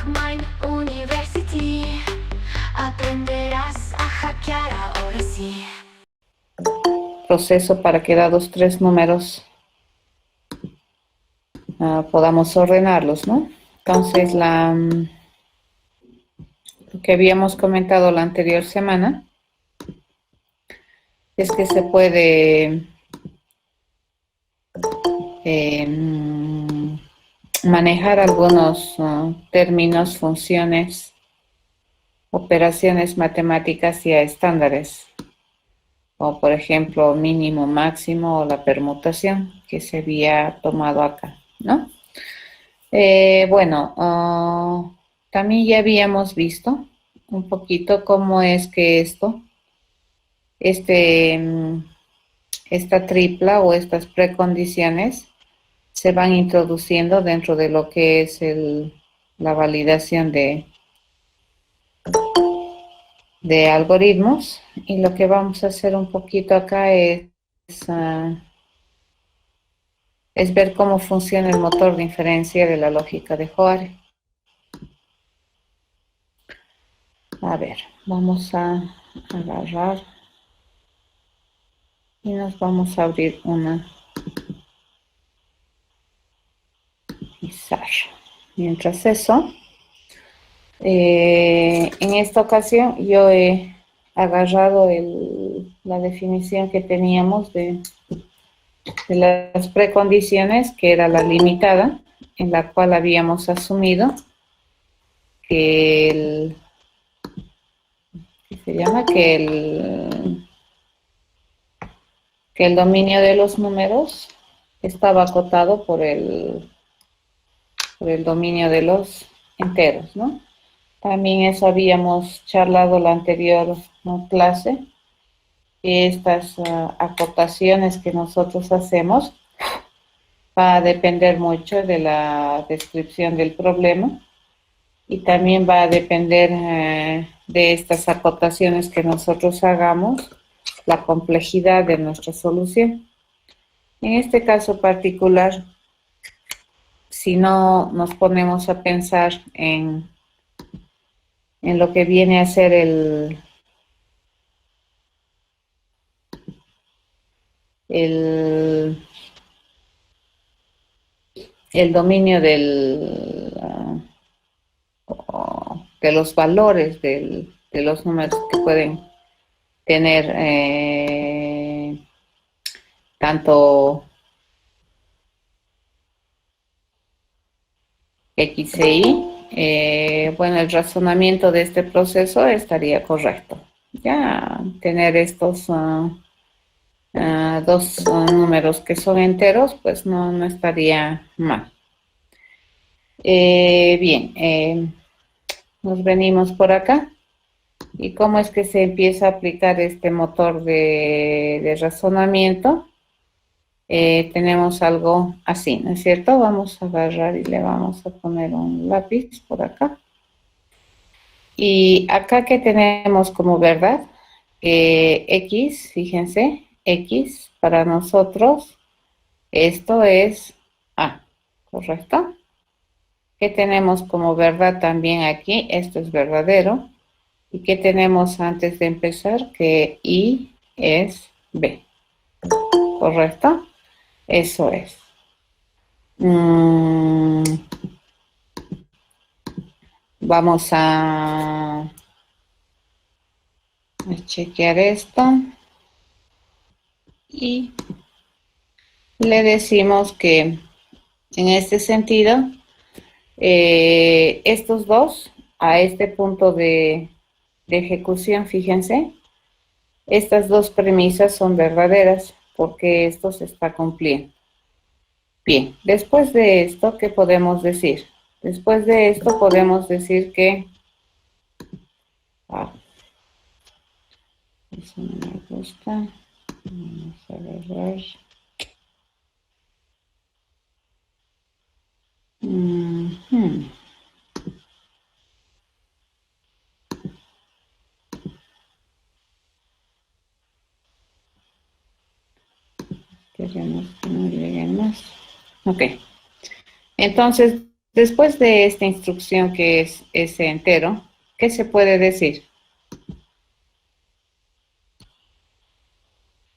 Mind University. Aprenderás a hackear ahora sí. Proceso para que dados tres números podamos ordenarlos, ¿no? Entonces, lo que habíamos comentado la anterior semana es que se puede manejar algunos términos, funciones, operaciones matemáticas y a estándares, o por ejemplo mínimo, máximo o la permutación que se había tomado acá, ¿no? Bueno, también ya habíamos visto un poquito cómo es que este, esta tripla o estas precondiciones se van introduciendo dentro de lo que es la validación de algoritmos, y lo que vamos a hacer un poquito acá es ver cómo funciona el motor de inferencia de la lógica de Hoare. A ver, vamos a agarrar y nos vamos a abrir una pizarra. Mientras eso, en esta ocasión yo he agarrado la definición que teníamos de las precondiciones, que era la limitada, en la cual habíamos asumido que ¿qué se llama? Que el dominio de los números estaba acotado por el dominio de los enteros, ¿no? También eso habíamos charlado la anterior, ¿no?, clase, que estas acotaciones que nosotros hacemos va a depender mucho de la descripción del problema, y también va a depender de estas acotaciones que nosotros hagamos, la complejidad de nuestra solución. En este caso particular, si no nos ponemos a pensar en lo que viene a ser el, el dominio de los valores de los números que pueden tener tanto X e Y, bueno, el razonamiento de este proceso estaría correcto. Ya tener estos dos números que son enteros, pues no estaría mal. Bien, nos venimos por acá. ¿Y cómo es que se empieza a aplicar este motor de razonamiento? Tenemos algo así, ¿no es cierto? Vamos a agarrar y le vamos a poner un lápiz por acá. Y acá, ¿qué tenemos como verdad? X, fíjense, X para nosotros, esto es A, ¿correcto? ¿Qué tenemos como verdad también aquí? Esto es verdadero. ¿Y qué tenemos antes de empezar? Que Y es B, ¿correcto? Eso es. Vamos a chequear esto y le decimos que en este sentido, estos dos, a este punto de ejecución, fíjense, estas dos premisas son verdaderas porque esto se está cumpliendo. Bien, después de esto, ¿qué podemos decir? Después de esto podemos decir que... eso no me gusta. Vamos a agarrar. Queremos que no lleguen más. Ok. Entonces, Después de esta instrucción que es S entero, ¿qué se puede decir?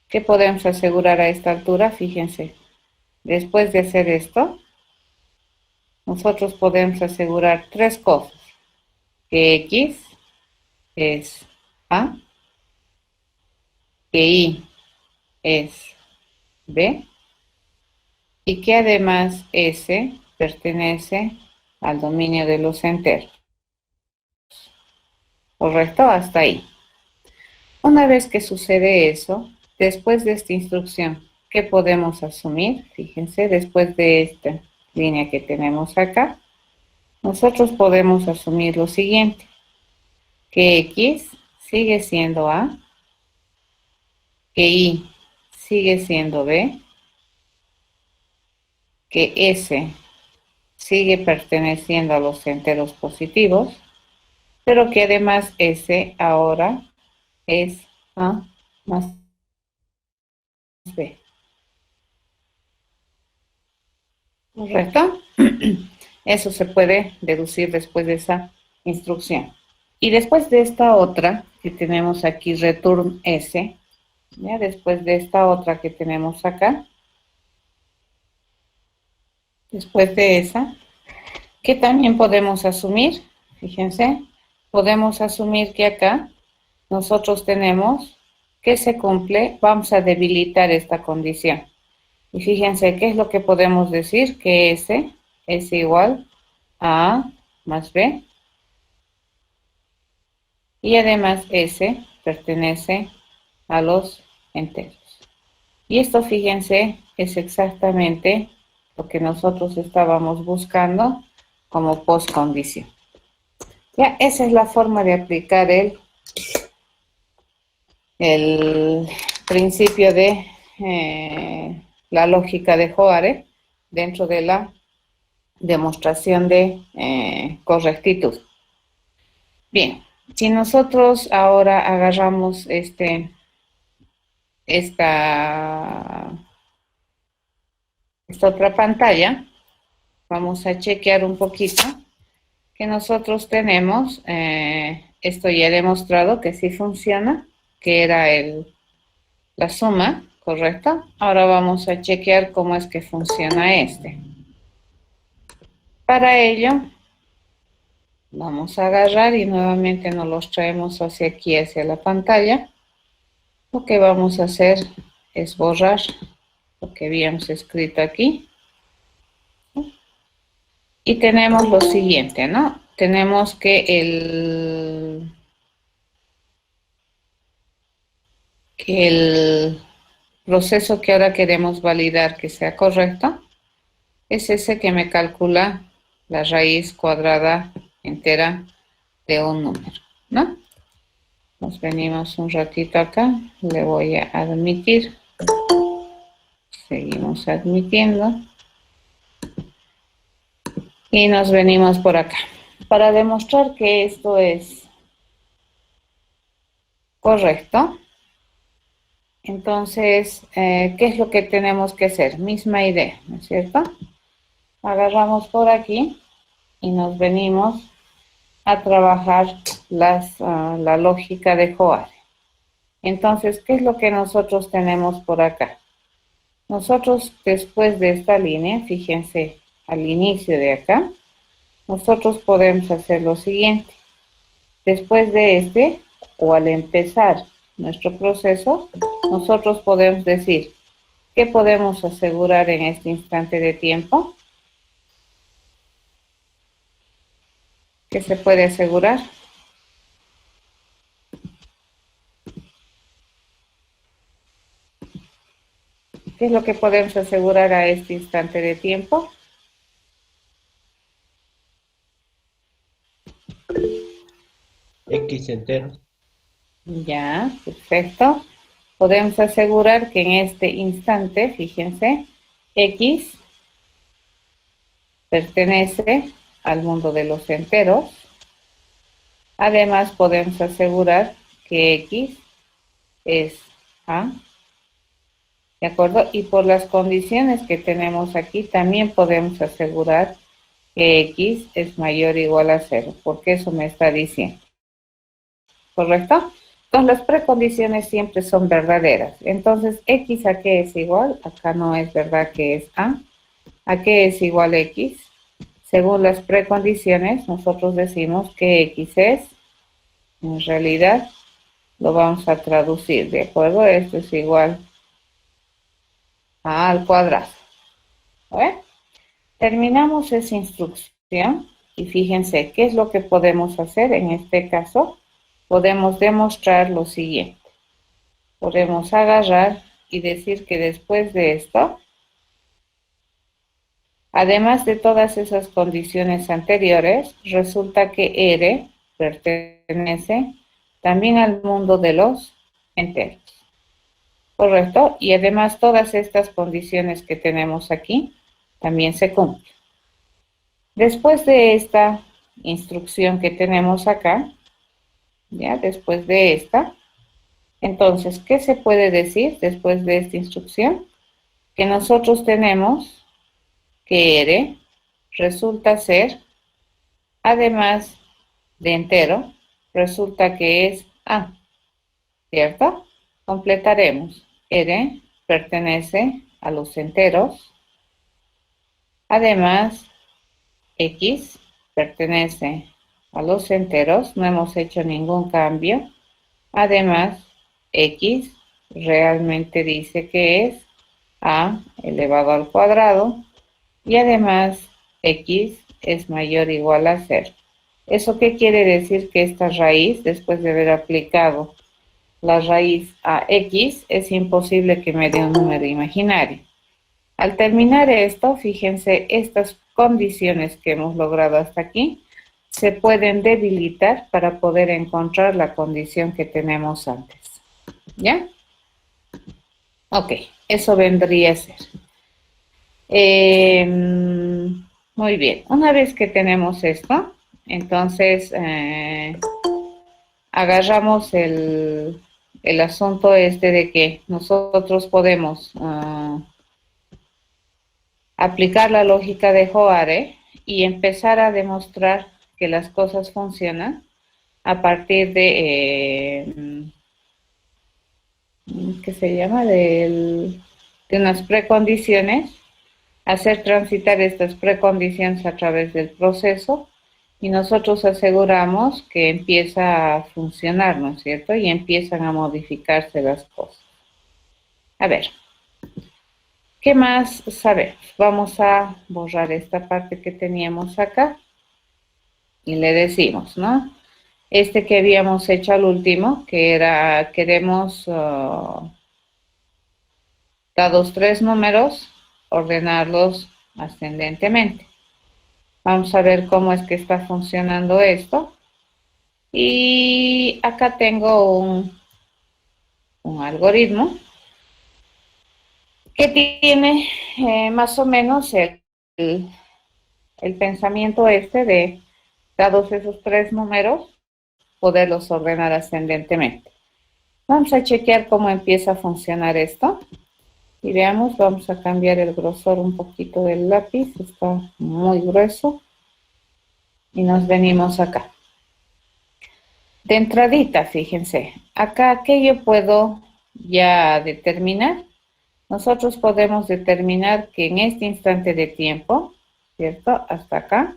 ¿Qué podemos asegurar a esta altura? Fíjense, después de hacer esto, nosotros podemos asegurar tres cosas. Que X es A, que Y es B y que además S pertenece al dominio de los enteros. ¿Correcto? Hasta ahí. Una vez que sucede eso, después de esta instrucción, ¿qué podemos asumir? Fíjense, después de esta línea que tenemos acá, nosotros podemos asumir lo siguiente, que X sigue siendo A, que Y sigue siendo B, que S sigue perteneciendo a los enteros positivos, pero que además S ahora es A más B. ¿Correcto? Eso se puede deducir después de esa instrucción. Y después de esta otra que tenemos aquí, return S, ¿ya? Después de esta otra que tenemos acá, después de esa, ¿qué también podemos asumir? Fíjense, podemos asumir que acá nosotros tenemos que se cumple, vamos a debilitar esta condición. Y fíjense, ¿qué es lo que podemos decir? Que S es igual a A más B. Y además S pertenece a los enteros. Y esto, fíjense, es exactamente lo que nosotros estábamos buscando como postcondición. Ya, esa es la forma de aplicar el principio de la lógica de Joare dentro de la demostración de correctitud. Bien, si nosotros ahora agarramos esta otra pantalla, vamos a chequear un poquito que nosotros tenemos, esto ya he demostrado que sí funciona, que era la suma, ¿correcto? Ahora vamos a chequear cómo es que funciona este. Para ello, vamos a agarrar y nuevamente nos los traemos hacia aquí, hacia la pantalla. Lo que vamos a hacer es borrar lo que habíamos escrito aquí. Y tenemos lo siguiente, ¿no? Tenemos que el proceso que ahora queremos validar que sea correcto es ese que me calcula la raíz cuadrada entera de un número, ¿no? Nos venimos un ratito acá, le voy a admitir, seguimos admitiendo y nos venimos por acá. Para demostrar que esto es correcto, entonces, ¿qué es lo que tenemos que hacer? Misma idea, ¿no es cierto? Agarramos por aquí y nos venimos a trabajar la lógica de Joare. Entonces, ¿qué es lo que nosotros tenemos por acá? Nosotros, después de esta línea, fíjense, al inicio de acá, nosotros podemos hacer lo siguiente. Después de o al empezar nuestro proceso, nosotros podemos decir, ¿qué podemos asegurar en este instante de tiempo? ¿Qué se puede asegurar? ¿Qué es lo que podemos asegurar a este instante de tiempo? X enteros. Ya, perfecto. Podemos asegurar que en este instante, fíjense, X pertenece al mundo de los enteros. Además, podemos asegurar que X es A. ¿De acuerdo? Y por las condiciones que tenemos aquí, también podemos asegurar que X es mayor o igual a 0, porque eso me está diciendo. ¿Correcto? Entonces las precondiciones siempre son verdaderas. Entonces, X a qué es igual, acá no es verdad que es ¿a qué es igual X? Según las precondiciones, nosotros decimos que X es, en realidad, lo vamos a traducir, ¿de acuerdo? Esto es igual a al cuadrado. ¿Ven? Terminamos esa instrucción y fíjense qué es lo que podemos hacer en este caso. Podemos demostrar lo siguiente. Podemos agarrar y decir que después de esto, además de todas esas condiciones anteriores, resulta que R pertenece también al mundo de los enteros. ¿Correcto? Y además todas estas condiciones que tenemos aquí también se cumplen. Después de esta instrucción que tenemos acá, ya después de esta, entonces, ¿qué se puede decir después de esta instrucción? Que nosotros tenemos que R resulta ser, además de entero, resulta que es A, ¿cierto? Completaremos. R pertenece a los enteros. Además, X pertenece a los enteros. No hemos hecho ningún cambio. Además, X realmente dice que es A elevado al cuadrado. Y además, X es mayor o igual a 0. ¿Eso qué quiere decir? Que esta raíz, después de haber aplicado la raíz a X, es imposible que me dé un número imaginario. Al terminar esto, fíjense, estas condiciones que hemos logrado hasta aquí se pueden debilitar para poder encontrar la condición que tenemos antes. ¿Ya? Ok, eso vendría a ser. Muy bien, una vez que tenemos esto, entonces agarramos el asunto este de que nosotros podemos aplicar la lógica de Joare y empezar a demostrar que las cosas funcionan a partir de, ¿qué se llama? De unas precondiciones, hacer transitar estas precondiciones a través del proceso y nosotros aseguramos que empieza a funcionar, ¿no es cierto? Y empiezan a modificarse las cosas. A ver, ¿qué más sabemos? Vamos a borrar esta parte que teníamos acá y le decimos, ¿no? Este que habíamos hecho al último, que era, queremos, dados tres números, ordenarlos ascendentemente. Vamos a ver cómo es que está funcionando esto. Y acá tengo un algoritmo que tiene más o menos el pensamiento este de, dados esos tres números, poderlos ordenar ascendentemente. Vamos a chequear cómo empieza a funcionar esto. Y veamos, vamos a cambiar el grosor un poquito del lápiz, está muy grueso. Y nos venimos acá. De entradita, fíjense, acá, ¿qué yo puedo ya determinar? Nosotros podemos determinar que en este instante de tiempo, ¿cierto? Hasta acá,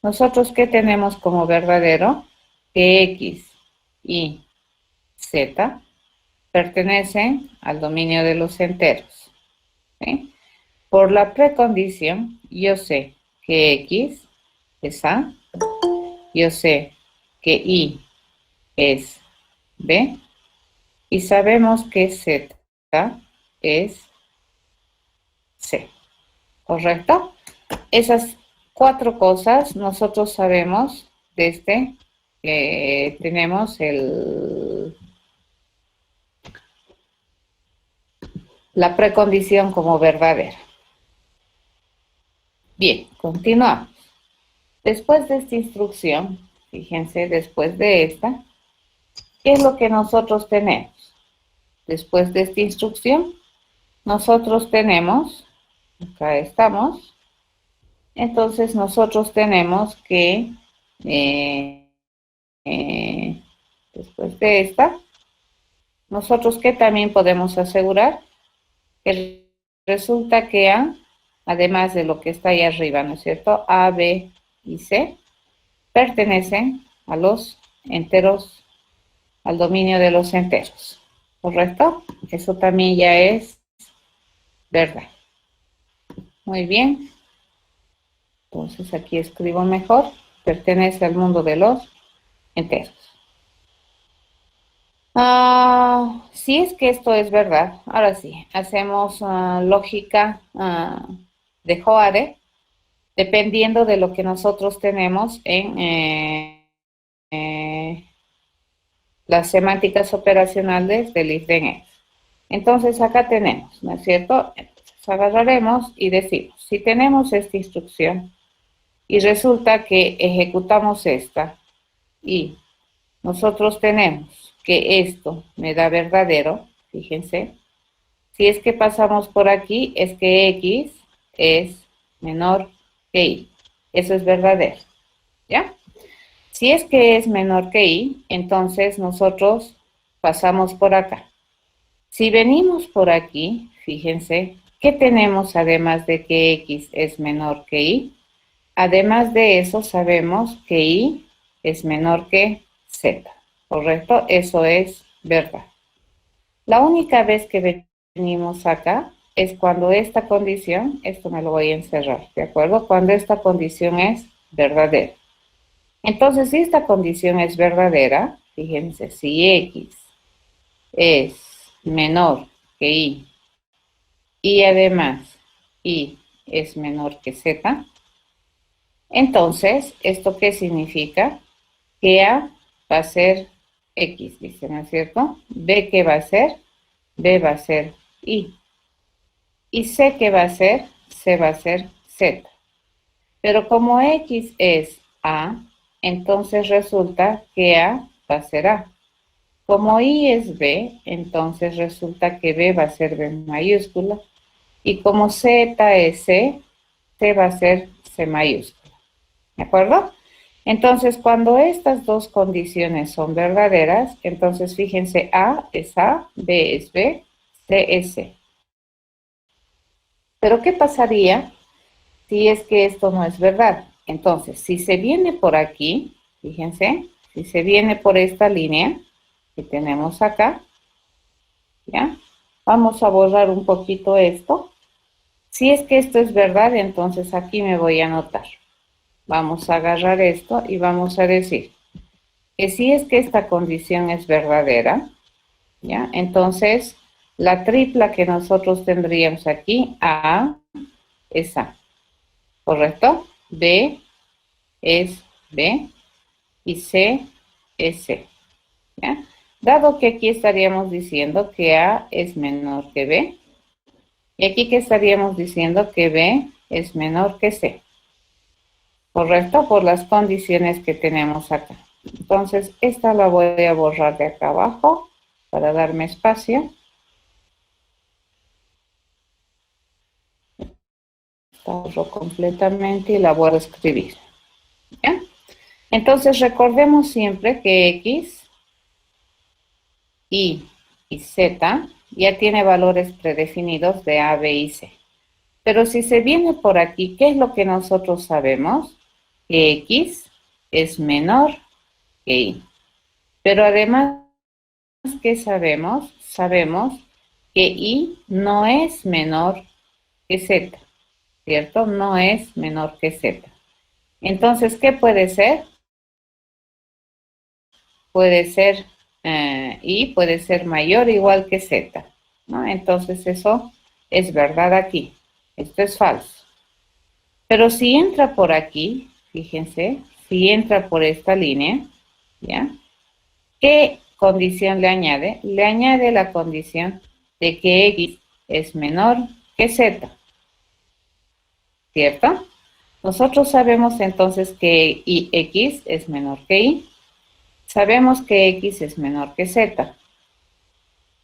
nosotros ¿qué tenemos como verdadero? Que X y Z pertenecen al dominio de los enteros. ¿Sí? Por la precondición, yo sé que X es A, yo sé que Y es B, y sabemos que Z es C, ¿correcto? Esas cuatro cosas nosotros sabemos desde que tenemos la precondición como verdadera. Bien, continuamos. Después de esta instrucción, fíjense, después de esta, ¿qué es lo que nosotros tenemos? Después de esta instrucción, nosotros tenemos, acá estamos, Entonces nosotros tenemos que, después de esta, nosotros que también podemos asegurar que resulta que A, además de lo que está ahí arriba, ¿no es cierto? A, B y C pertenecen a los enteros, al dominio de los enteros, ¿correcto? Eso también ya es verdad. Muy bien. Entonces aquí escribo mejor. Pertenece al mundo de los enteros. Si es que esto es verdad, ahora sí, hacemos lógica de Joade, dependiendo de lo que nosotros tenemos en las semánticas operacionales del if then else. Entonces acá tenemos, ¿no es cierto? Entonces agarraremos y decimos, si tenemos esta instrucción y resulta que ejecutamos esta y nosotros tenemos que esto me da verdadero, fíjense, si es que pasamos por aquí es que X es menor que Y, eso es verdadero, ¿ya? Si es que es menor que Y, entonces nosotros pasamos por acá. Si venimos por aquí, fíjense, ¿qué tenemos además de que X es menor que Y? Además de eso, sabemos que Y es menor que Z, ¿correcto? Eso es verdad. La única vez que venimos acá es cuando esta condición, esto me lo voy a encerrar, ¿de acuerdo? Cuando esta condición es verdadera. Entonces, si esta condición es verdadera, fíjense, si X es menor que y además Y es menor que Z, entonces, ¿esto qué significa? Que A va a ser X, dice, ¿no es cierto? B, ¿qué va a ser? B va a ser Y. Y C, ¿qué va a ser? C va a ser Z. Pero como X es A, entonces resulta que A va a ser A. Como Y es B, entonces resulta que B va a ser B mayúscula. Y como Z es C, C va a ser C mayúscula. ¿De acuerdo? Entonces, cuando estas dos condiciones son verdaderas, entonces fíjense, A es A, B es B, C es C. Pero ¿qué pasaría si es que esto no es verdad? Entonces, si se viene por aquí, fíjense, si se viene por esta línea que tenemos acá, ¿ya? Vamos a borrar un poquito esto. Si es que esto es verdad, entonces aquí me voy a anotar. Vamos a agarrar esto y vamos a decir que si es que esta condición es verdadera, ¿ya? Entonces, la tripla que nosotros tendríamos aquí, A es A, ¿correcto? B es B y C es C, ¿ya? Dado que aquí estaríamos diciendo que A es menor que B, y aquí que estaríamos diciendo que B es menor que C, ¿correcto? Por las condiciones que tenemos acá. Entonces, esta la voy a borrar de acá abajo para darme espacio. La borro completamente y la voy a escribir. ¿Ya? Entonces, recordemos siempre que X, Y y Z ya tiene valores predefinidos de A, B y C. Pero si se viene por aquí, ¿qué es lo que nosotros sabemos? Que X es menor que Y. Pero además, ¿qué sabemos? Sabemos que Y no es menor que Z, ¿cierto? No es menor que Z. Entonces, ¿qué puede ser? Puede ser Y puede ser mayor o igual que Z, ¿no? Entonces, eso es verdad aquí. Esto es falso. Pero si entra por aquí, fíjense, si entra por esta línea, ¿ya? ¿Qué condición le añade? Le añade la condición de que X es menor que Z, ¿cierto? Nosotros sabemos entonces que X es menor que Y. Sabemos que X es menor que Z,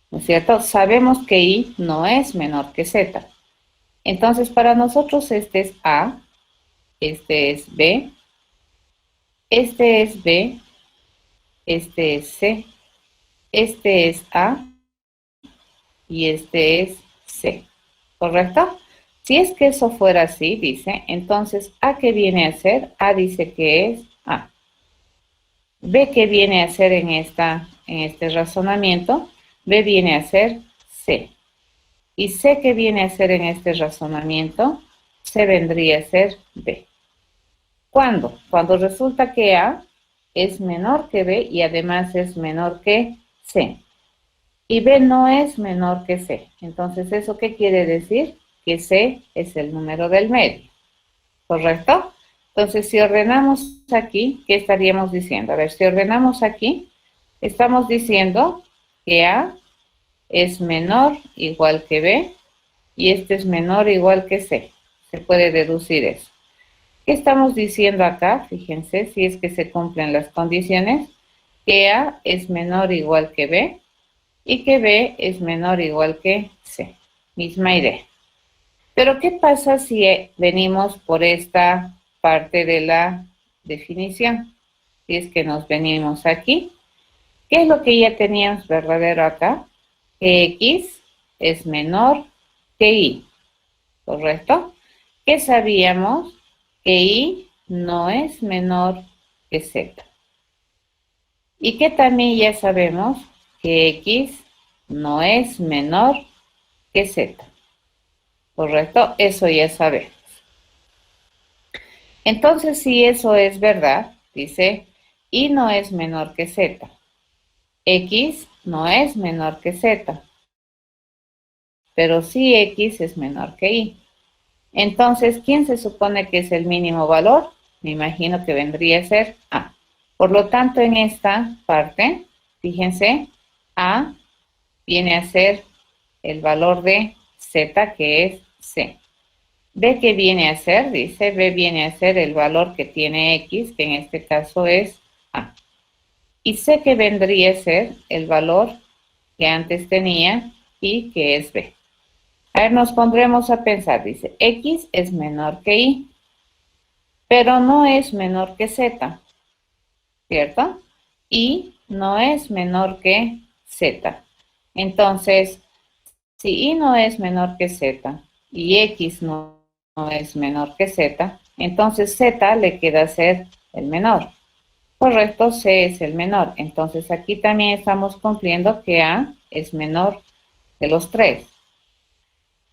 ¿no es cierto? Sabemos que Y no es menor que Z. Entonces, para nosotros este es A este es B, este es B, este es C, este es A y este es C, ¿correcto? Si es que eso fuera así, dice, entonces ¿A qué viene a ser? A dice que es A. B qué viene a ser en este razonamiento, B viene a ser C. Y C qué viene a ser en este razonamiento, C vendría a ser B. ¿Cuándo? Cuando resulta que A es menor que B y además es menor que C. Y B no es menor que C. Entonces, ¿eso qué quiere decir? Que C es el número del medio. ¿Correcto? Entonces, si ordenamos aquí, ¿qué estaríamos diciendo? A ver, si ordenamos aquí, estamos diciendo que A es menor igual que B y este es menor igual que C. Se puede deducir eso. ¿Qué estamos diciendo acá? Fíjense, si es que se cumplen las condiciones, que A es menor o igual que B y que B es menor o igual que C. Misma idea. Pero ¿qué pasa si venimos por esta parte de la definición? Si es que nos venimos aquí, ¿qué es lo que ya teníamos verdadero acá? Que X es menor que Y, ¿correcto? ¿Qué sabíamos? Que Y no es menor que Z. Y que también ya sabemos que X no es menor que Z. ¿Correcto? Eso ya sabemos. Entonces, si eso es verdad, dice, Y no es menor que Z. X no es menor que Z. Pero sí X es menor que Y. Entonces, ¿quién se supone que es el mínimo valor? Me imagino que vendría a ser A. Por lo tanto, en esta parte, fíjense, A viene a ser el valor de Z, que es C. B que viene a ser, dice, B viene a ser el valor que tiene X, que en este caso es A. Y C que vendría a ser el valor que antes tenía Y, que es B. A ver, nos pondremos a pensar, dice, X es menor que Y, pero no es menor que Z, ¿cierto? Y no es menor que Z. Entonces, si Y no es menor que Z y X no es menor que Z, entonces Z le queda ser el menor. Correcto, C es el menor. Entonces aquí también estamos cumpliendo que A es menor de los tres.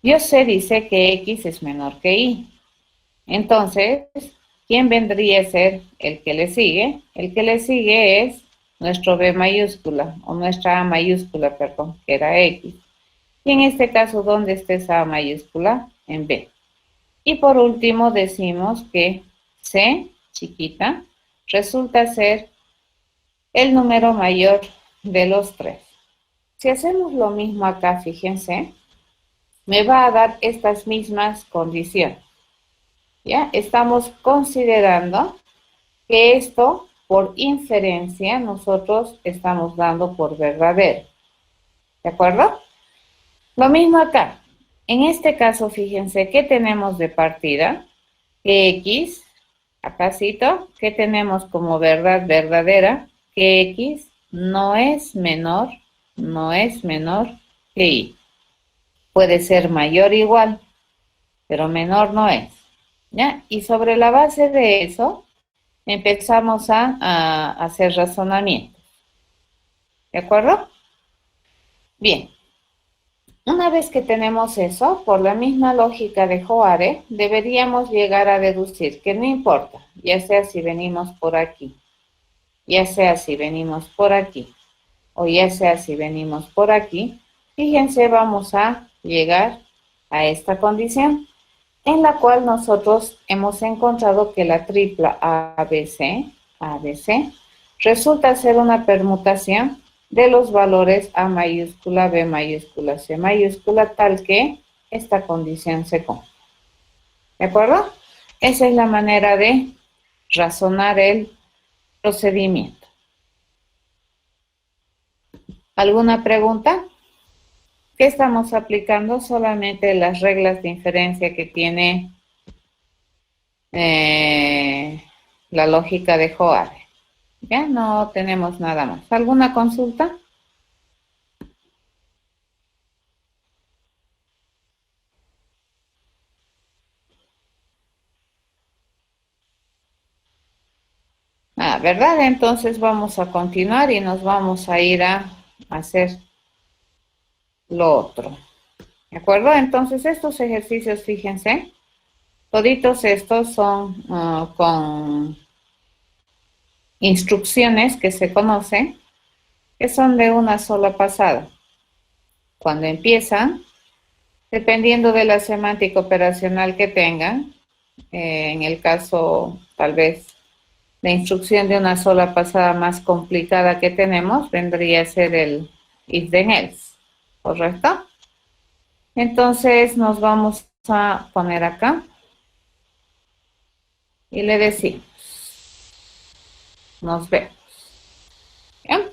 Yo sé, dice que X es menor que Y. Entonces, ¿quién vendría a ser el que le sigue? El que le sigue es nuestro B mayúscula, o nuestra A mayúscula, perdón, que era X. Y en este caso, ¿dónde está esa A mayúscula? En B. Y por último, decimos que C, chiquita, resulta ser el número mayor de los tres. Si hacemos lo mismo acá, fíjense, me va a dar estas mismas condiciones. ¿Ya? Estamos considerando que esto, por inferencia, nosotros estamos dando por verdadero. ¿De acuerdo? Lo mismo acá. En este caso, fíjense, ¿qué tenemos de partida? Que X, acá cito, ¿qué tenemos como verdad verdadera? Que X no es menor que Y. Puede ser mayor o igual, pero menor no es. ¿Ya? Y sobre la base de eso, empezamos a hacer razonamientos. ¿De acuerdo? Bien. Una vez que tenemos eso, por la misma lógica de Joare, deberíamos llegar a deducir que no importa, ya sea si venimos por aquí, ya sea si venimos por aquí, o ya sea si venimos por aquí, fíjense, vamos a llegar a esta condición, en la cual nosotros hemos encontrado que la tripla ABC resulta ser una permutación de los valores A mayúscula, B mayúscula, C mayúscula, tal que esta condición se cumple. ¿De acuerdo? Esa es la manera de razonar el procedimiento. ¿Alguna pregunta? ¿Qué estamos aplicando? Solamente las reglas de inferencia que tiene eh, la lógica de Joade. Ya no tenemos nada más. ¿Alguna consulta? Ah, ¿verdad? Entonces vamos a continuar y nos vamos a ir a hacer lo otro. ¿De acuerdo? Entonces estos ejercicios, fíjense, toditos estos son con instrucciones que se conocen, que son de una sola pasada. Cuando empiezan, dependiendo de la semántica operacional que tengan, en el caso tal vez la instrucción de una sola pasada más complicada que tenemos vendría a ser el if then else, ¿correcto? Entonces nos vamos a poner acá y le decimos, nos vemos. ¿Bien?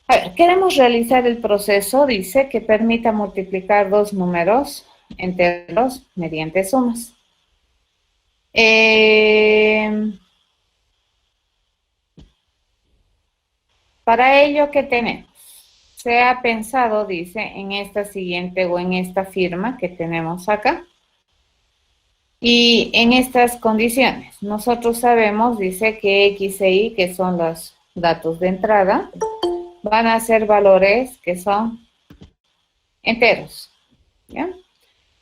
A ver, queremos realizar el proceso, dice, que permita multiplicar dos números enteros mediante sumas. Para ello, ¿qué tenemos? Se ha pensado, dice, en esta siguiente o en esta firma que tenemos acá. Y en estas condiciones, nosotros sabemos, dice, que X e Y, que son los datos de entrada, van a ser valores que son enteros. ¿Ya?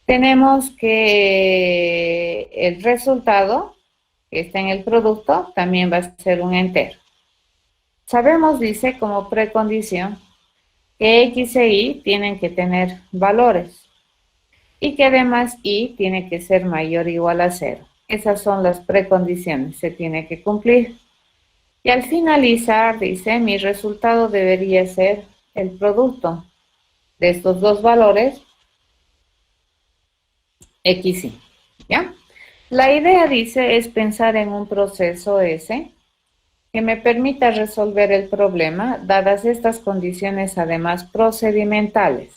Tenemos que el resultado que está en el producto también va a ser un entero. Sabemos, dice, como precondición, que X e Y tienen que tener valores y que además Y tiene que ser mayor o igual a 0. Esas son las precondiciones, se tiene que cumplir. Y al finalizar, dice, mi resultado debería ser el producto de estos dos valores, X y, ¿ya? La idea, dice, es pensar en un proceso S que me permita resolver el problema, dadas estas condiciones además procedimentales.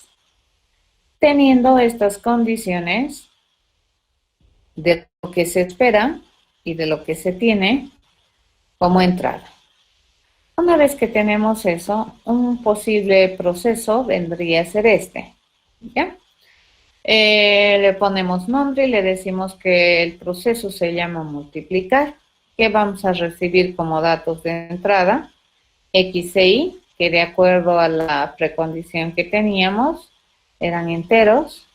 Teniendo estas condiciones de lo que se espera y de lo que se tiene como entrada. Una vez que tenemos eso, un posible proceso vendría a ser este, ¿ya? Le ponemos nombre y le decimos que el proceso se llama multiplicar, que vamos a recibir como datos de entrada, X e Y, que de acuerdo a la precondición que teníamos, eran enteros,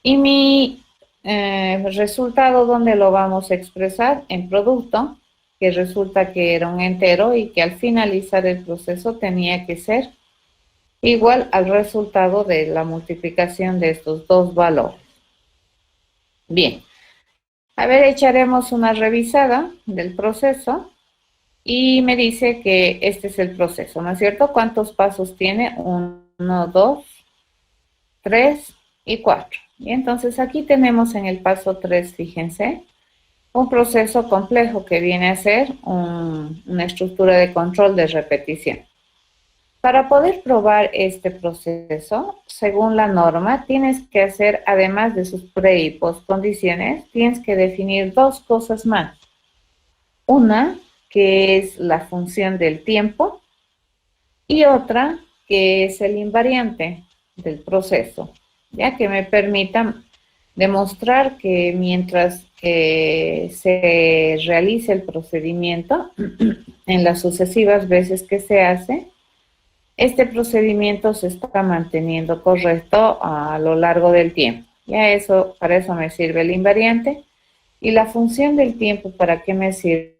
y mi resultado, ¿dónde lo vamos a expresar? En producto, que resulta que era un entero y que al finalizar el proceso tenía que ser igual al resultado de la multiplicación de estos dos valores. Bien, a ver, echaremos una revisada del proceso y me dice que este es el proceso, ¿no es cierto? ¿Cuántos pasos tiene? 1, 2, 3 y 4. Y entonces aquí tenemos en el paso 3, fíjense, un proceso complejo que viene a ser una estructura de control de repetición. Para poder probar este proceso, según la norma, tienes que hacer, además de sus pre- y postcondiciones, tienes que definir dos cosas más. Una, que es la función del tiempo, y otra, que es el invariante del proceso, ya que me permitan demostrar que mientras se realice el procedimiento, en las sucesivas veces que se hace, este procedimiento se está manteniendo correcto a lo largo del tiempo. Ya eso, para eso me sirve el invariante. Y la función del tiempo, ¿para qué me sirve?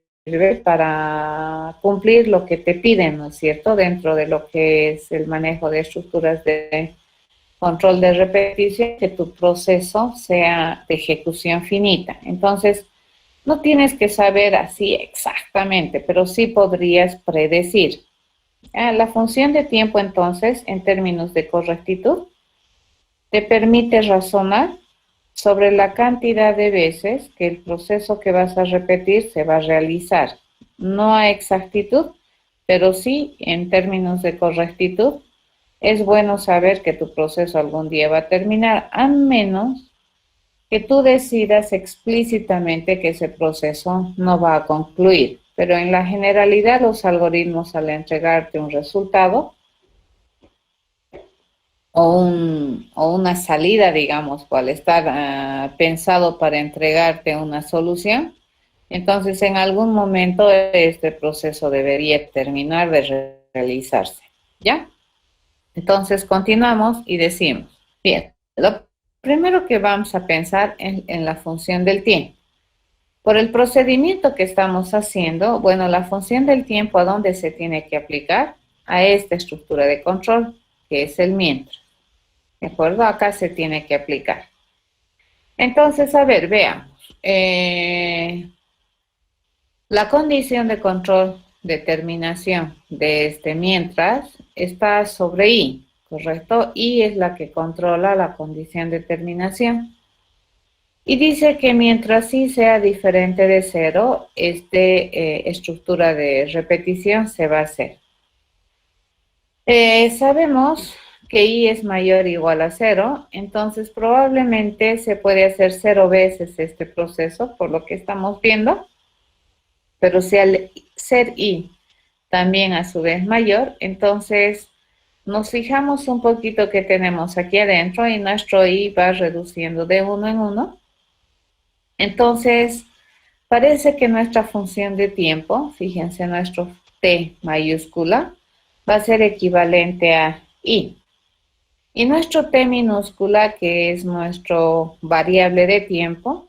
Para cumplir lo que te piden, ¿no es cierto? Dentro de lo que es el manejo de estructuras de control de repetición, que tu proceso sea de ejecución finita. Entonces, no tienes que saber así exactamente, pero sí podrías predecir. La función de tiempo, entonces, en términos de correctitud, te permite razonar sobre la cantidad de veces que el proceso que vas a repetir se va a realizar. No a exactitud, pero sí en términos de correctitud. Es bueno saber que tu proceso algún día va a terminar, a menos que tú decidas explícitamente que ese proceso no va a concluir. Pero en la generalidad los algoritmos al entregarte un resultado o una salida, digamos, o al estar pensado para entregarte una solución, entonces en algún momento este proceso debería terminar de realizarse, ¿ya? Entonces continuamos y decimos, bien, lo primero que vamos a pensar en la función del tiempo. Por el procedimiento que estamos haciendo, bueno, la función del tiempo, ¿a dónde se tiene que aplicar? A esta estructura de control, que es el mientras. ¿De acuerdo? Acá se tiene que aplicar. Entonces, a ver, veamos. La condición de control de terminación de este mientras está sobre i, ¿correcto? I es la que controla la condición de terminación. Y dice que mientras i sea diferente de 0, esta estructura de repetición se va a hacer. Sabemos que i es mayor o igual a 0, entonces probablemente se puede hacer 0 veces este proceso, por lo que estamos viendo, pero si al ser i también a su vez mayor, entonces nos fijamos un poquito que tenemos aquí adentro y nuestro i va reduciendo de 1 en 1. Entonces, parece que nuestra función de tiempo, fíjense, nuestro t mayúscula, va a ser equivalente a i. Y nuestro t minúscula, que es nuestro variable de tiempo,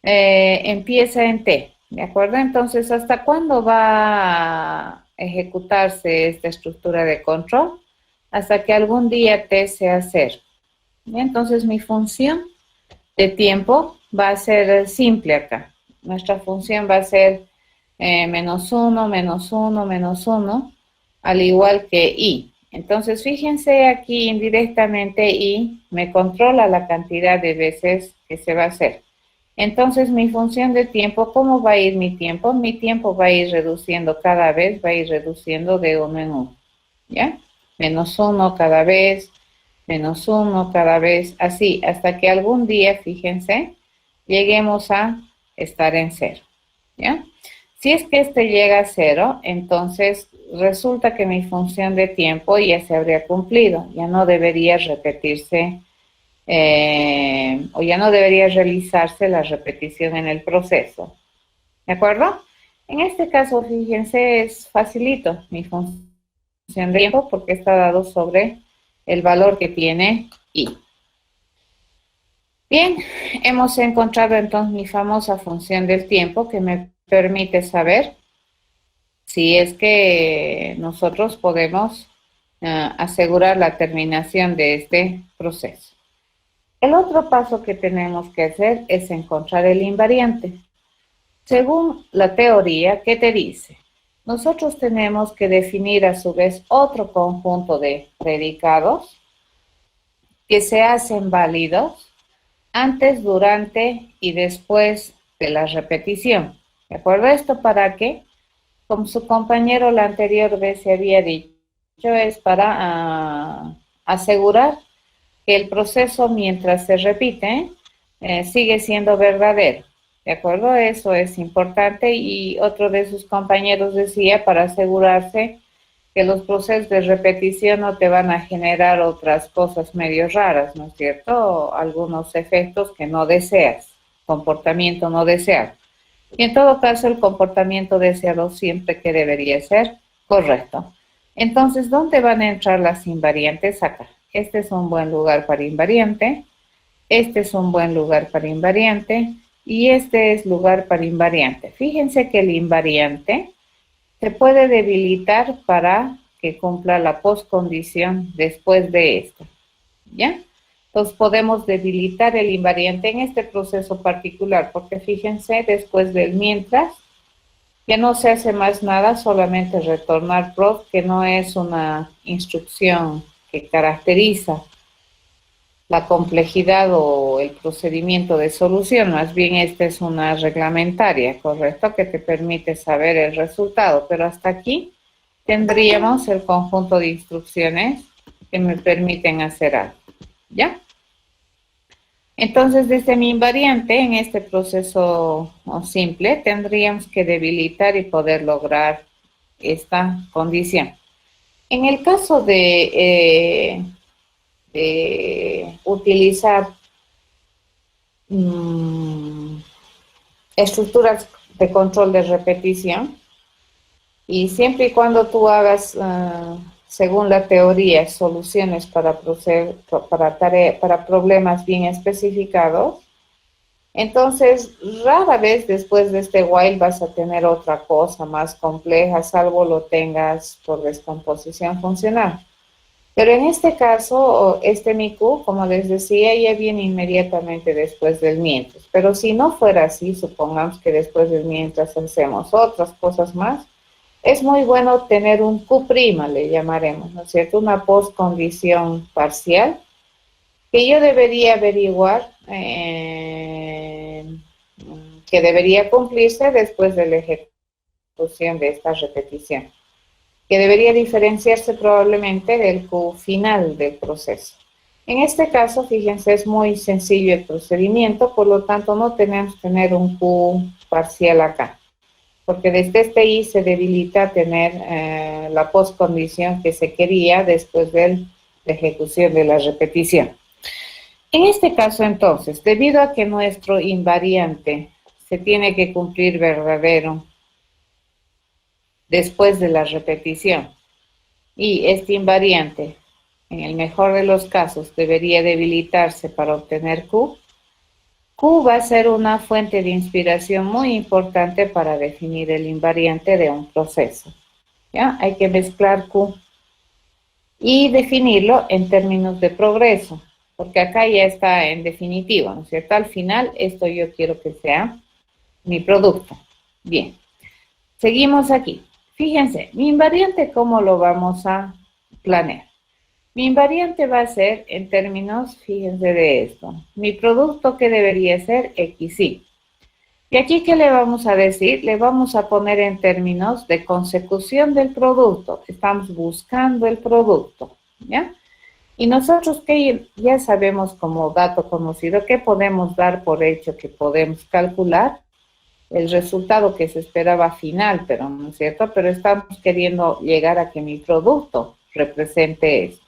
empieza en t, ¿de acuerdo? Entonces, ¿hasta cuándo va a ejecutarse esta estructura de control? Hasta que algún día t sea 0. Entonces, mi función de tiempo va a ser simple acá. Nuestra función va a ser menos 1, menos 1, menos 1, al igual que i. Entonces, fíjense aquí indirectamente i me controla la cantidad de veces que se va a hacer. Entonces, mi función de tiempo, ¿cómo va a ir mi tiempo? Mi tiempo va a ir reduciendo cada vez, va a ir reduciendo de 1 en 1, ¿ya? Menos 1 cada vez, menos 1 cada vez, así, hasta que algún día, fíjense, lleguemos a estar en 0, ¿ya? Si es que este llega a 0, entonces resulta que mi función de tiempo ya se habría cumplido, ya no debería repetirse o ya no debería realizarse la repetición en el proceso, ¿de acuerdo? En este caso, fíjense, es facilito mi función de tiempo porque está dado sobre el valor que tiene i. Bien, hemos encontrado entonces mi famosa función del tiempo que me permite saber si es que nosotros podemos asegurar la terminación de este proceso. El otro paso que tenemos que hacer es encontrar el invariante. Según la teoría, ¿qué te dice? Nosotros tenemos que definir a su vez otro conjunto de predicados que se hacen válidos antes, durante y después de la repetición. ¿De acuerdo? ¿Esto para qué? Como su compañero la anterior vez se había dicho, es para asegurar que el proceso mientras se repite sigue siendo verdadero. ¿De acuerdo? Eso es importante y otro de sus compañeros decía para asegurarse que los procesos de repetición no te van a generar otras cosas medio raras, ¿no es cierto? Algunos efectos que no deseas, comportamiento no deseado. Y en todo caso, el comportamiento deseado siempre que debería ser correcto. Entonces, ¿dónde van a entrar las invariantes? Acá. Este es un buen lugar para invariante, este es un buen lugar para invariante y este es lugar para invariante. Fíjense que el invariante se puede debilitar para que cumpla la postcondición después de esto, ¿ya? Entonces podemos debilitar el invariante en este proceso particular, porque fíjense, después del mientras, que no se hace más nada, solamente retornar proc, que no es una instrucción que caracteriza la complejidad o el procedimiento de solución, más bien esta es una reglamentaria, ¿correcto? Que te permite saber el resultado, pero hasta aquí tendríamos el conjunto de instrucciones que me permiten hacer algo, ¿ya? Entonces, desde mi invariante, en este proceso simple, tendríamos que debilitar y poder lograr esta condición. En el caso de utilizar estructuras de control de repetición, y siempre y cuando tú hagas, según la teoría, soluciones para problemas bien especificados, entonces rara vez después de este while vas a tener otra cosa más compleja, salvo lo tengas por descomposición funcional. Pero en este caso, este MIQ, como les decía, ya viene inmediatamente después del mientras. Pero si no fuera así, supongamos que después del mientras hacemos otras cosas más, es muy bueno tener un Q', le llamaremos, ¿no es cierto? Una postcondición parcial que yo debería averiguar que debería cumplirse después de la ejecución de esta repetición, que debería diferenciarse probablemente del Q final del proceso. En este caso, fíjense, es muy sencillo el procedimiento, por lo tanto no tenemos que tener un Q parcial acá, porque desde este I se debilita tener la postcondición que se quería después de la ejecución de la repetición. En este caso, entonces, debido a que nuestro invariante se tiene que cumplir verdadero después de la repetición, y este invariante, en el mejor de los casos, debería debilitarse para obtener Q, Q va a ser una fuente de inspiración muy importante para definir el invariante de un proceso. ¿Ya? Hay que mezclar Q y definirlo en términos de progreso, porque acá ya está en definitivo, ¿no es cierto? Al final, esto yo quiero que sea mi producto. Bien, seguimos aquí. Fíjense, mi invariante, ¿cómo lo vamos a planear? Mi invariante va a ser en términos, fíjense de esto, mi producto que debería ser XY. Y aquí, ¿qué le vamos a decir? Le vamos a poner en términos de consecución del producto. Estamos buscando el producto, ¿ya? Y nosotros que ya sabemos como dato conocido que podemos dar por hecho que podemos calcular el resultado que se esperaba final, pero no es cierto, pero estamos queriendo llegar a que mi producto represente eso.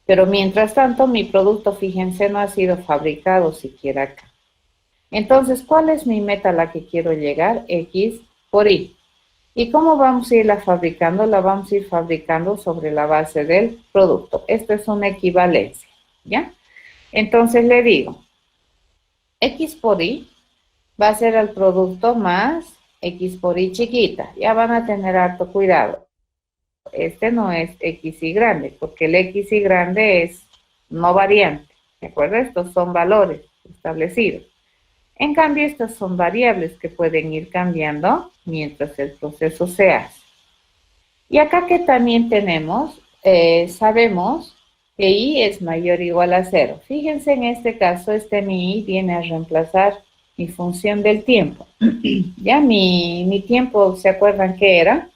Pero mientras tanto, mi producto, fíjense, no ha sido fabricado siquiera acá. Entonces, ¿cuál es mi meta a la que quiero llegar? X por Y. ¿Y cómo vamos a irla fabricando? La vamos a ir fabricando sobre la base del producto. Esto es una equivalencia, ¿ya? Entonces le digo, X por Y va a ser el producto más X por Y chiquita. Ya van a tener harto cuidado. Este no es XY grande, porque el XY grande es no variante, ¿de acuerdo? Estos son valores establecidos. En cambio, estas son variables que pueden ir cambiando mientras el proceso se hace. Y acá que también tenemos, sabemos que I es mayor o igual a 0. Fíjense en este caso, mi I viene a reemplazar mi función del tiempo. Ya mi tiempo, ¿se acuerdan qué era?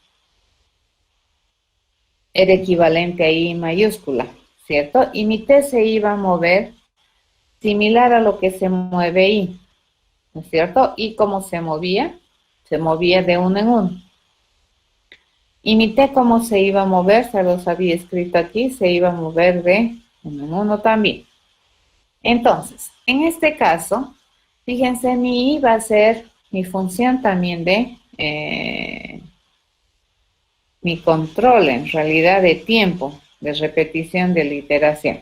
Era equivalente a I mayúscula, ¿cierto? Y mi T se iba a mover similar a lo que se mueve I, ¿no es cierto? ¿Y cómo se movía? Se movía de uno en uno. Y mi T, ¿cómo se iba a mover? Se los había escrito aquí, se iba a mover de uno en uno también. Entonces, en este caso, fíjense, mi I va a ser mi función también de mi control, en realidad, de tiempo, de repetición de la iteración.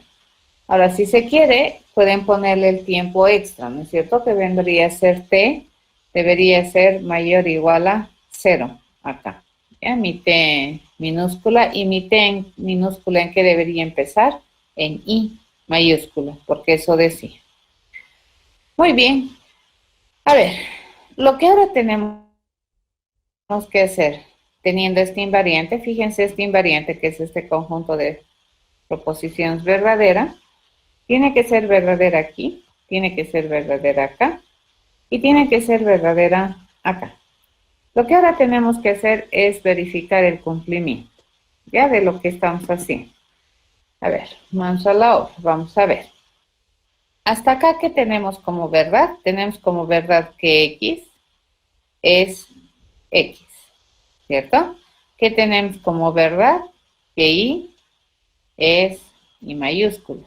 Ahora, si se quiere, pueden ponerle el tiempo extra, ¿no es cierto? Que vendría a ser T, debería ser mayor o igual a 0 acá. ¿Ya? Mi T minúscula, y mi T minúscula, ¿en qué debería empezar? En I mayúscula, porque eso decía. Muy bien. A ver, lo que ahora tenemos que hacer, teniendo este invariante, fíjense este invariante que es este conjunto de proposiciones verdaderas, tiene que ser verdadera aquí, tiene que ser verdadera acá, y tiene que ser verdadera acá. Lo que ahora tenemos que hacer es verificar el cumplimiento, ya de lo que estamos haciendo. A ver, vamos a la obra, vamos a ver. Hasta acá, ¿qué tenemos como verdad? Tenemos como verdad que X es X, ¿cierto? ¿Qué tenemos como verdad? Que Y es Y mayúscula.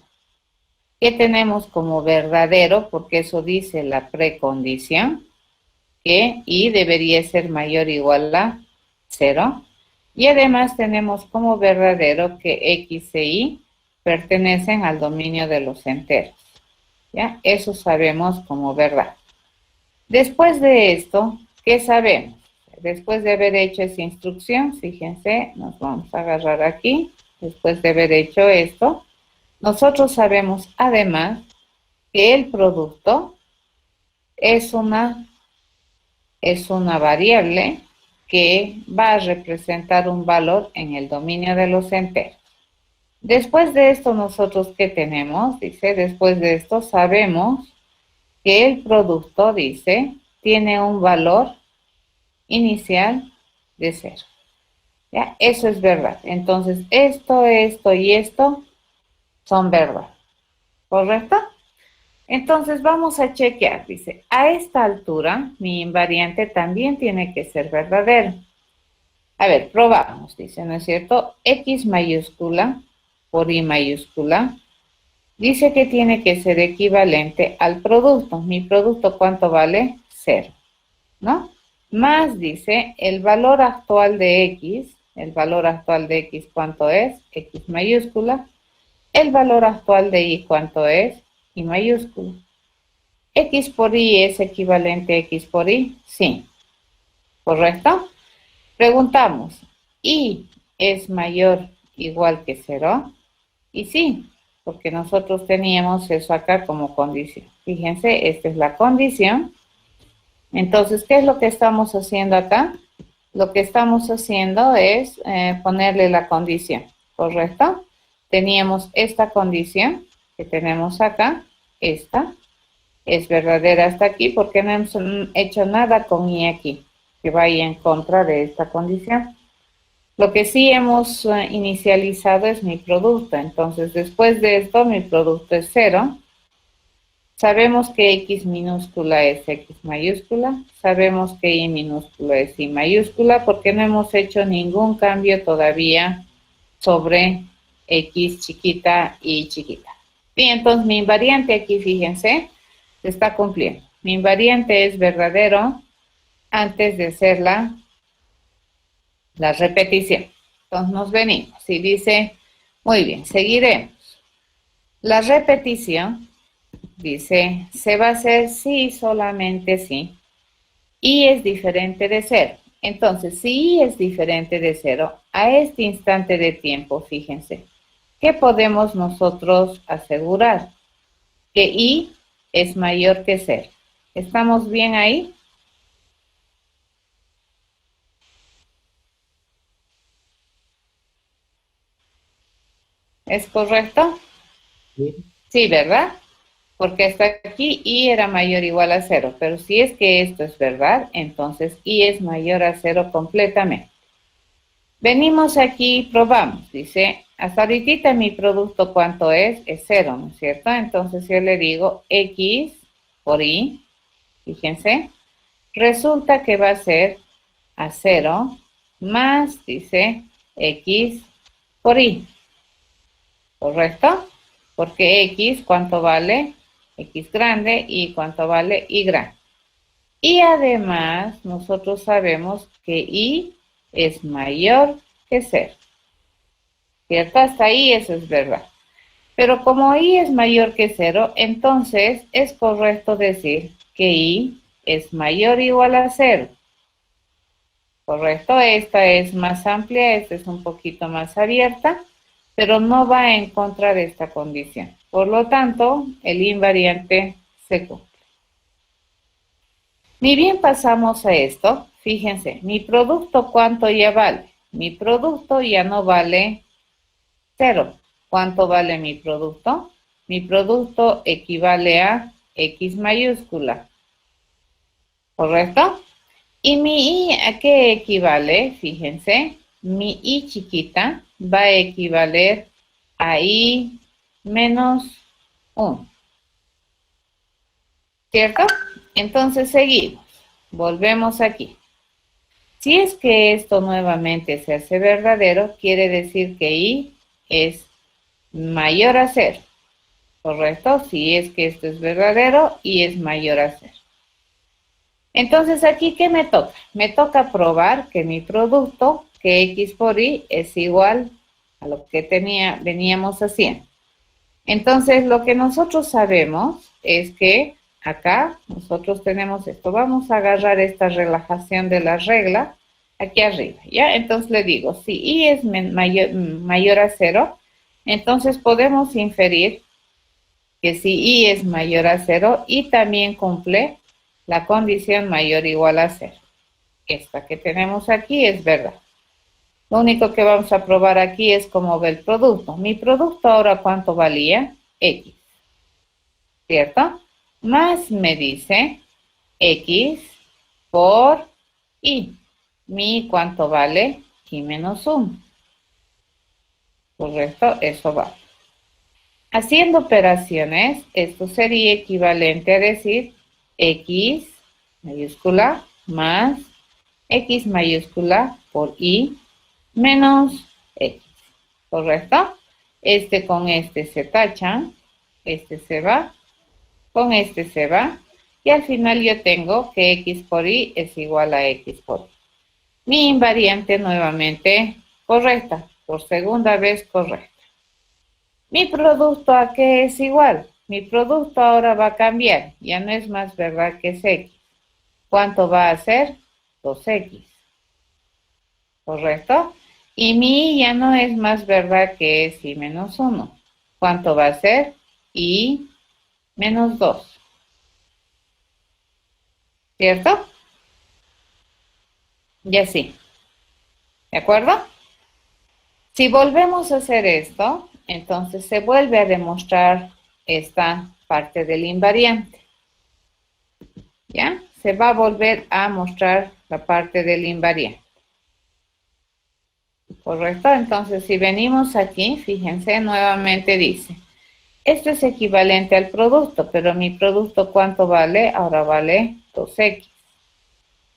¿Qué tenemos como verdadero? Porque eso dice la precondición, que Y debería ser mayor o igual a 0. Y además tenemos como verdadero que X e Y pertenecen al dominio de los enteros. ¿Ya? Eso sabemos como verdad. Después de esto, ¿qué sabemos? Después de haber hecho esa instrucción, fíjense, nos vamos a agarrar aquí. Después de haber hecho esto, nosotros sabemos además que el producto es una variable que va a representar un valor en el dominio de los enteros. Después de esto, nosotros, ¿qué tenemos? Dice, después de esto sabemos que el producto, dice, tiene un valor inicial de 0. ¿Ya? Eso es verdad. Entonces, esto y esto son verdad. ¿Correcto? Entonces, vamos a chequear. Dice, a esta altura, mi invariante también tiene que ser verdadero. A ver, probamos, dice, ¿no es cierto? X mayúscula por Y mayúscula dice que tiene que ser equivalente al producto. ¿Mi producto cuánto vale? 0, ¿no? Más, dice, el valor actual de X. ¿El valor actual de X cuánto es? X mayúscula. El valor actual de Y cuánto es? Y mayúscula. ¿X por Y es equivalente a X por Y? Sí. ¿Correcto? Preguntamos, ¿Y es mayor o igual que 0? Y sí, porque nosotros teníamos eso acá como condición. Fíjense, esta es la condición. Entonces, ¿qué es lo que estamos haciendo acá? Lo que estamos haciendo es ponerle la condición, ¿correcto? Teníamos esta condición que tenemos acá, esta es verdadera hasta aquí porque no hemos hecho nada con Y aquí, que vaya en contra de esta condición. Lo que sí hemos inicializado es mi producto. Entonces, después de esto, mi producto es 0. Sabemos que X minúscula es X mayúscula. Sabemos que Y minúscula es Y mayúscula porque no hemos hecho ningún cambio todavía sobre X chiquita y chiquita. Bien, entonces mi invariante aquí, fíjense, se está cumpliendo. Mi invariante es verdadero antes de hacer la repetición. Entonces nos venimos y dice, muy bien, seguiremos. La repetición, dice, se va a hacer si solamente si Y es diferente de 0. Entonces, si Y es diferente de 0, a este instante de tiempo, fíjense, ¿qué podemos nosotros asegurar? Que Y es mayor que 0. ¿Estamos bien ahí? ¿Es correcto? Sí. Sí, ¿verdad? Porque hasta aquí Y era mayor o igual a 0, pero si es que esto es verdad, entonces Y es mayor a 0 completamente. Venimos aquí y probamos, dice, hasta ahorita mi producto ¿cuánto es? Es 0, ¿no es cierto? Entonces yo le digo X por Y, fíjense, resulta que va a ser a 0 más, dice, X por Y, ¿correcto? Porque X, ¿cuánto vale? X grande y ¿cuánto vale? Y grande. Y además, nosotros sabemos que Y es mayor que 0. ¿Cierto? Hasta ahí eso es verdad. Pero como Y es mayor que 0, entonces es correcto decir que Y es mayor o igual a 0. ¿Correcto? Esta es más amplia, esta es un poquito más abierta, pero no va en contra de esta condición. Por lo tanto, el invariante se cumple. Ni bien pasamos a esto, fíjense, mi producto ¿cuánto ya vale? Mi producto ya no vale 0. ¿Cuánto vale mi producto? Mi producto equivale a X mayúscula, ¿correcto? ¿Y mi Y a qué equivale? Fíjense, mi Y chiquita va a equivaler a Y menos 1. ¿cierto? Entonces seguimos, volvemos aquí. Si es que esto nuevamente se hace verdadero, quiere decir que y es mayor a 0, ¿correcto? Si es que esto es verdadero, y es mayor a 0. Entonces, aquí, ¿qué me toca? Me toca probar que mi producto, que x por y, es igual a lo que veníamos haciendo. Entonces, lo que nosotros sabemos es que acá nosotros tenemos esto. Vamos a agarrar esta relajación de la regla aquí arriba, ¿ya? Entonces le digo, si y es mayor a 0, entonces podemos inferir que si y es mayor a 0 y también cumple la condición mayor o igual a 0. Esta que tenemos aquí es verdad. Lo único que vamos a probar aquí es cómo ve el producto. Mi producto ahora, ¿cuánto valía? X, ¿cierto? Más me dice X por Y. Mi, ¿cuánto vale? Y menos 1. Correcto, eso va. Haciendo operaciones, esto sería equivalente a decir X mayúscula más X mayúscula por Y menos X, ¿correcto? Este con este se tachan, este se va, con este se va, y al final yo tengo que X por Y es igual a X por Y. Mi invariante nuevamente correcta, por segunda vez correcta. Mi producto, ¿a qué es igual? Mi producto ahora va a cambiar, ya no es más verdad que es X. ¿Cuánto va a ser? 2X. ¿Correcto? Y mi y ya no es más verdad que es y menos 1. ¿Cuánto va a ser? Y menos 2. ¿Cierto? Y así. ¿De acuerdo? Si volvemos a hacer esto, entonces se vuelve a demostrar esta parte del invariante. ¿Ya? Se va a volver a mostrar la parte del invariante. ¿Correcto? Entonces, si venimos aquí, fíjense, nuevamente dice, esto es equivalente al producto, pero mi producto, ¿cuánto vale? Ahora vale 2X.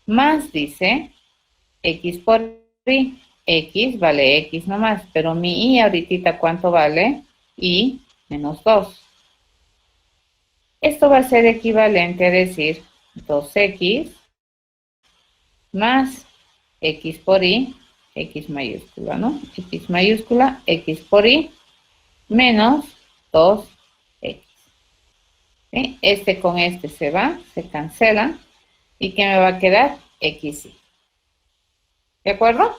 Más dice, X por Y. X vale X nomás, pero mi Y ahorita, ¿cuánto vale? Y menos 2. Esto va a ser equivalente a decir 2X más X por Y, X mayúscula, ¿no? X mayúscula, X por Y, menos 2X. ¿Sí? Este con este se va, se cancela. ¿Y qué me va a quedar? XY. ¿De acuerdo?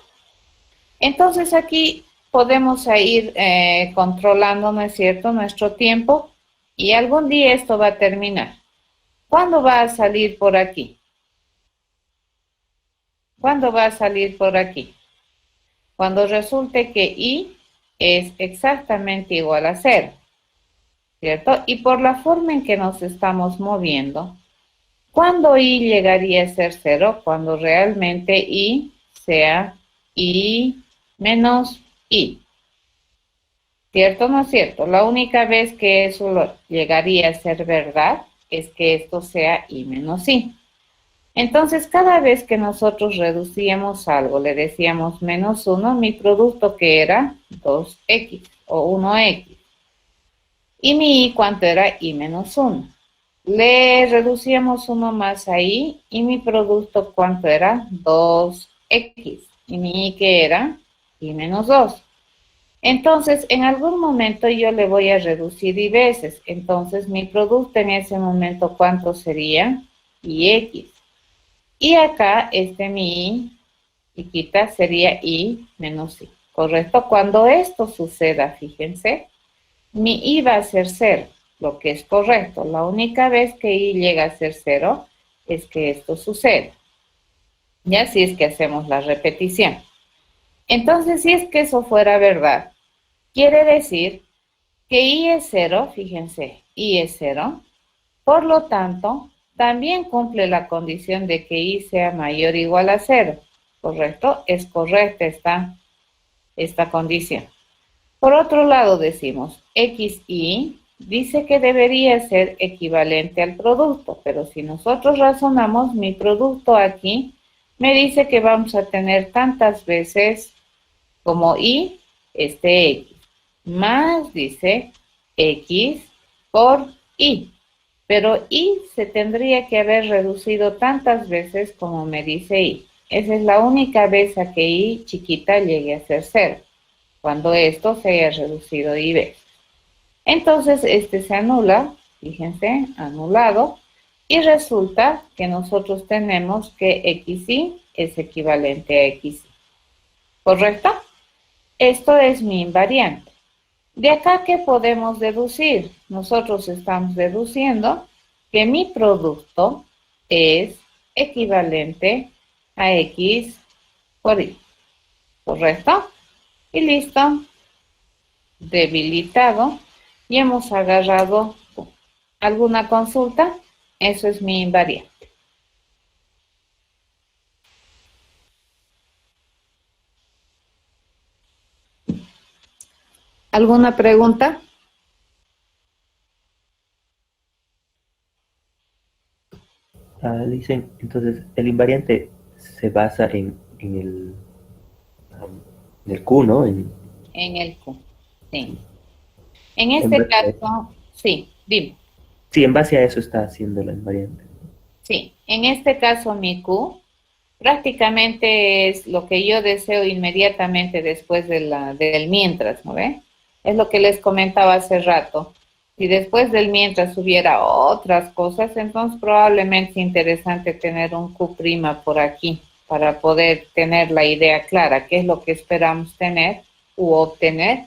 Entonces aquí podemos ir controlando, ¿no es cierto?, nuestro tiempo, y algún día esto va a terminar. ¿Cuándo va a salir por aquí? ¿Cuándo va a salir por aquí? Cuando resulte que Y es exactamente igual a 0, ¿cierto? Y por la forma en que nos estamos moviendo, ¿cuándo Y llegaría a ser 0? Cuando realmente Y sea Y menos Y. ¿Cierto o no es cierto? La única vez que eso llegaría a ser verdad es que esto sea Y menos Y. Entonces, cada vez que nosotros reducíamos algo, le decíamos menos 1, mi producto que era 2X o 1X. Y mi Y, ¿cuánto era? Y menos 1. Le reducíamos 1 más ahí y mi producto, ¿cuánto era? 2X. Y mi Y, ¿qué era? Y menos 2. Entonces, en algún momento yo le voy a reducir Y veces. Entonces, mi producto en ese momento, ¿cuánto sería? YX. Y acá, mi Y quita sería Y menos Y. ¿Correcto? Cuando esto suceda, fíjense, mi Y va a ser 0, lo que es correcto. La única vez que Y llega a ser 0 es que esto suceda. Ya así es que hacemos la repetición. Entonces, si es que eso fuera verdad, quiere decir que Y es 0, fíjense, Y es 0. Por lo tanto, también cumple la condición de que Y sea mayor o igual a 0. ¿Correcto? Es correcta esta condición. Por otro lado decimos XY dice que debería ser equivalente al producto, pero si nosotros razonamos, mi producto aquí me dice que vamos a tener tantas veces como y X, más dice X por y, pero y se tendría que haber reducido tantas veces como me dice y. Esa es la única vez a que y chiquita llegue a ser 0, cuando esto se haya reducido y veces. Entonces, este se anula, fíjense, anulado, y resulta que nosotros tenemos que xy es equivalente a xy. ¿Correcto? Esto es mi invariante. De acá, ¿qué podemos deducir? Nosotros estamos deduciendo que mi producto es equivalente a x por y. ¿Correcto? Y listo. Debilitado. Y hemos agarrado alguna consulta. Eso es mi invariante. ¿Alguna pregunta? Dicen, entonces, el invariante se basa en el Q, ¿no? En el Q. Sí. En En este base a eso. caso, sí, dime. Sí, en base a eso está haciendo la invariante. Sí, en este caso mi Q prácticamente es lo que yo deseo inmediatamente después del mientras, ¿no ve? Es lo que les comentaba hace rato. Si después del mientras hubiera otras cosas, entonces probablemente es interesante tener un Q' por aquí para poder tener la idea clara, qué es lo que esperamos tener u obtener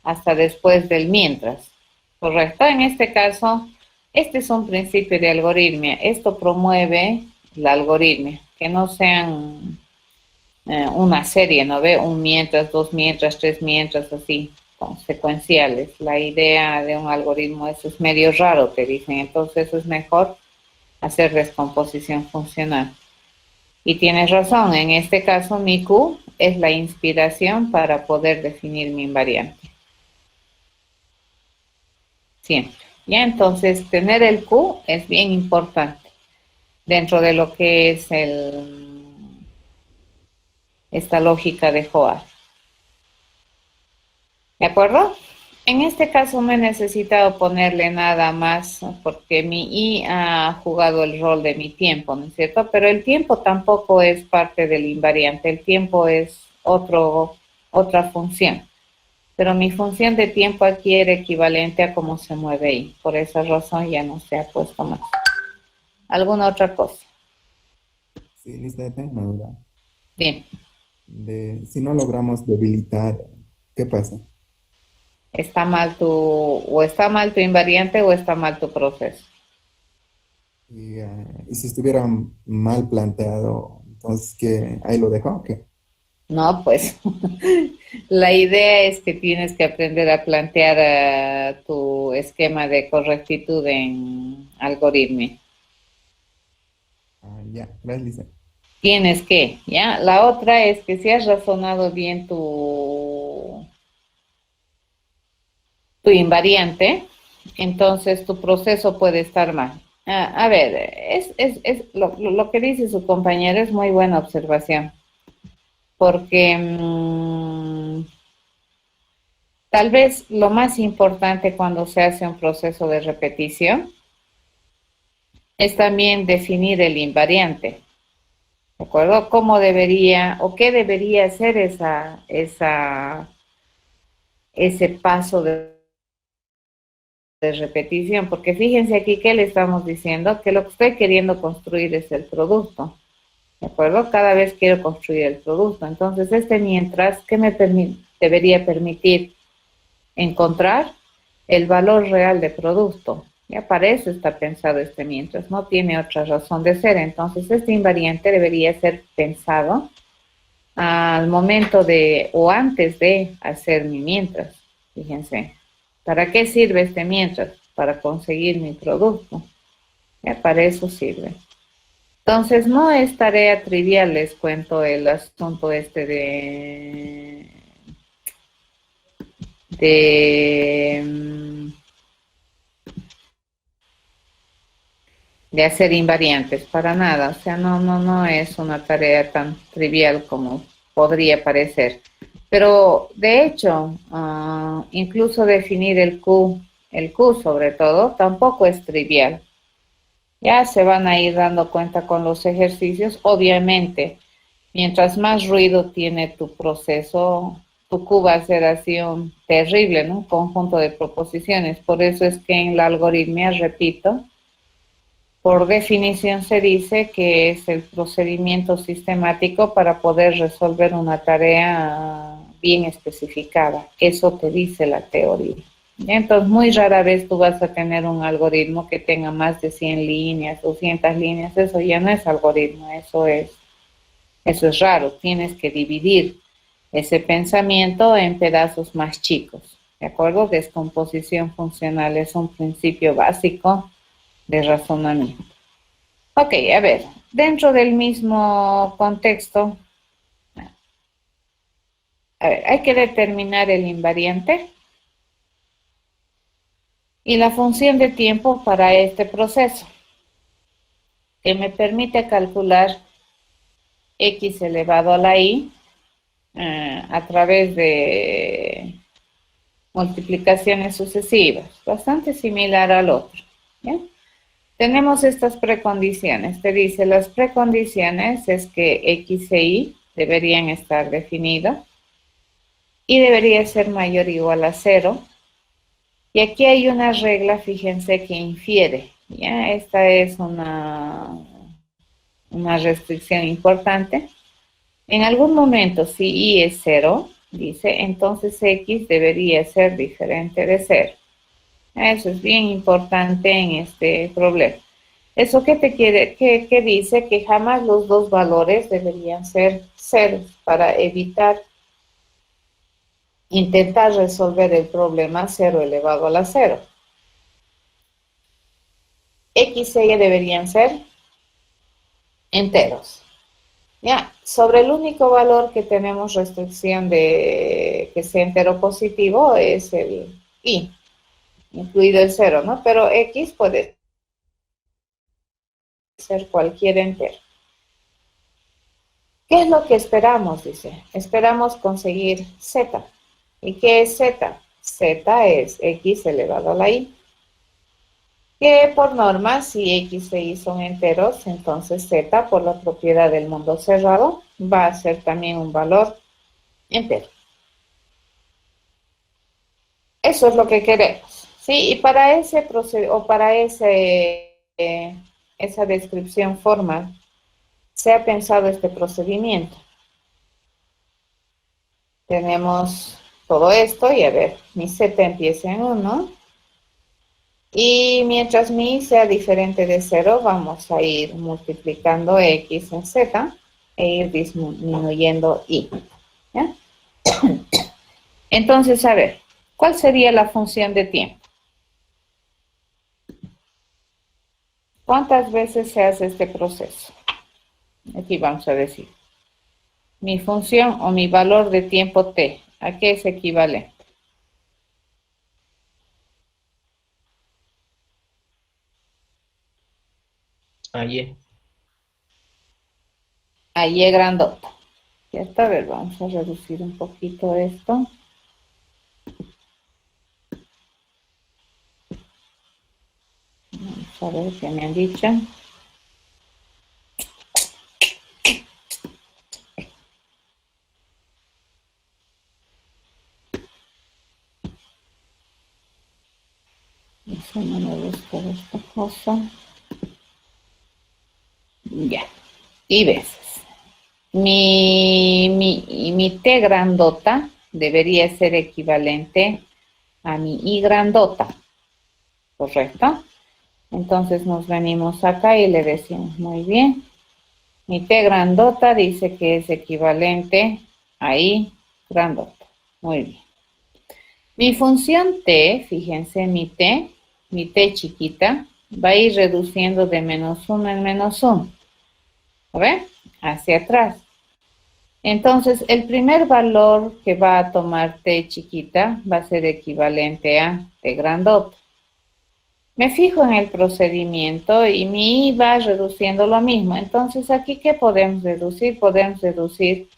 hasta después del mientras. ¿Correcto? En este caso, este es un principio de algoritmia. Esto promueve la algoritmia, que no sean una serie, ¿no ve? Un mientras, dos mientras, tres mientras, así, secuenciales. La idea de un algoritmo, eso es medio raro, te dicen. Entonces, eso es mejor hacer descomposición funcional. Y tienes razón, en este caso mi Q es la inspiración para poder definir mi invariante. Siempre. Ya, entonces, tener el Q es bien importante dentro de lo que es esta lógica de Joa. ¿De acuerdo? En este caso no he necesitado ponerle nada más porque mi I ha jugado el rol de mi tiempo, ¿no es cierto? Pero el tiempo tampoco es parte del invariante, el tiempo es otra función. Pero mi función de tiempo aquí era equivalente a cómo se mueve I. Por esa razón ya no se ha puesto más. ¿Alguna otra cosa? Sí, Lisa, tengo una duda. Bien. Si no logramos debilitar, ¿qué pasa? ¿Está mal o está mal tu invariante o está mal tu proceso? Y si estuviera mal planteado, entonces, ¿qué? ¿Ahí lo dejo? ¿O qué? No, pues la idea es que tienes que aprender a plantear tu esquema de correctitud en algoritmo. Ya, gracias, Lisa. Tienes que, ¿ya? La otra es que si has razonado bien tu invariante, entonces tu proceso puede estar mal. A ver, lo que dice su compañero es muy buena observación, porque tal vez lo más importante cuando se hace un proceso de repetición es también definir el invariante, ¿de acuerdo? ¿Cómo debería o qué debería ser ese paso de repetición? Porque fíjense aquí que le estamos diciendo que lo que estoy queriendo construir es el producto, ¿de acuerdo? Cada vez quiero construir el producto. Entonces, mientras, ¿qué me debería permitir encontrar el valor real de producto? Ya para eso está pensado mientras, no tiene otra razón de ser. Entonces, este invariante debería ser pensado al momento de o antes de hacer mi mientras. Fíjense, ¿para qué sirve mientras? Para conseguir mi producto. Ya para eso sirve. Entonces, no es tarea trivial, les cuento el asunto de de hacer invariantes, para nada. O sea, no es una tarea tan trivial como podría parecer. Pero, de hecho, incluso definir el Q sobre todo, tampoco es trivial. Ya se van a ir dando cuenta con los ejercicios. Obviamente, mientras más ruido tiene tu proceso, tu Q va a ser así un terrible, ¿no? Un conjunto de proposiciones. Por eso es que en la algoritmia, repito, por definición se dice que es el procedimiento sistemático para poder resolver una tarea bien especificada. Eso te dice la teoría. Entonces, muy rara vez tú vas a tener un algoritmo que tenga más de 100 líneas, 200 líneas. Eso ya no es algoritmo, eso es raro. Tienes que dividir ese pensamiento en pedazos más chicos. ¿De acuerdo? Descomposición funcional es un principio básico de razonamiento. Ok, a ver, dentro del mismo contexto, a ver, hay que determinar el invariante y la función de tiempo para este proceso, que me permite calcular x elevado a la y a través de multiplicaciones sucesivas, bastante similar al otro. ¿Ya? Tenemos estas precondiciones. Te dice, las precondiciones es que x e y deberían estar definidos y debería ser mayor o igual a 0. Y aquí hay una regla, fíjense, que infiere. ¿Ya? Esta es una restricción importante. En algún momento, si y es 0, dice, entonces x debería ser diferente de 0. Eso es bien importante en este problema. ¿Eso qué te quiere? ¿Qué dice? Que jamás los dos valores deberían ser ceros para evitar intentar resolver el problema 0 elevado a la 0. X y Y deberían ser enteros. Ya, sobre el único valor que tenemos restricción de que sea entero positivo es el y, incluido el 0, ¿no? Pero x puede ser cualquier entero. ¿Qué es lo que esperamos? Dice, esperamos conseguir z. ¿Y qué es z? Z es x elevado a la y. Que por norma, si x e y son enteros, entonces z, por la propiedad del mundo cerrado, va a ser también un valor entero. Eso es lo que queremos, ¿sí? Y para ese proceso, o para esa descripción formal, se ha pensado este procedimiento. Tenemos todo esto, y a ver, mi z empieza en 1. Y mientras mi y sea diferente de 0, vamos a ir multiplicando x en z e ir disminuyendo y. ¿Ya? Entonces, a ver, ¿cuál sería la función de tiempo? ¿Cuántas veces se hace este proceso? Aquí vamos a decir. Mi función o mi valor de tiempo t, ¿a qué es equivalente? A Y. A y grandota. Ya está, a ver, vamos a reducir un poquito esto. Vamos a ver qué me han dicho. Eso no me gusta esta cosa. Ya. Y veces. Mi T grandota debería ser equivalente a mi I grandota. ¿Correcto? Entonces nos venimos acá y le decimos, muy bien. Mi T grandota dice que es equivalente a I grandota. Muy bien. Mi función T, fíjense, mi T chiquita, va a ir reduciendo de -1 en -1. ¿Lo ven? Hacia atrás. Entonces, el primer valor que va a tomar T chiquita va a ser equivalente a T grandota. Me fijo en el procedimiento y mi I va reduciendo lo mismo. Entonces, aquí, ¿qué podemos deducir? Podemos deducir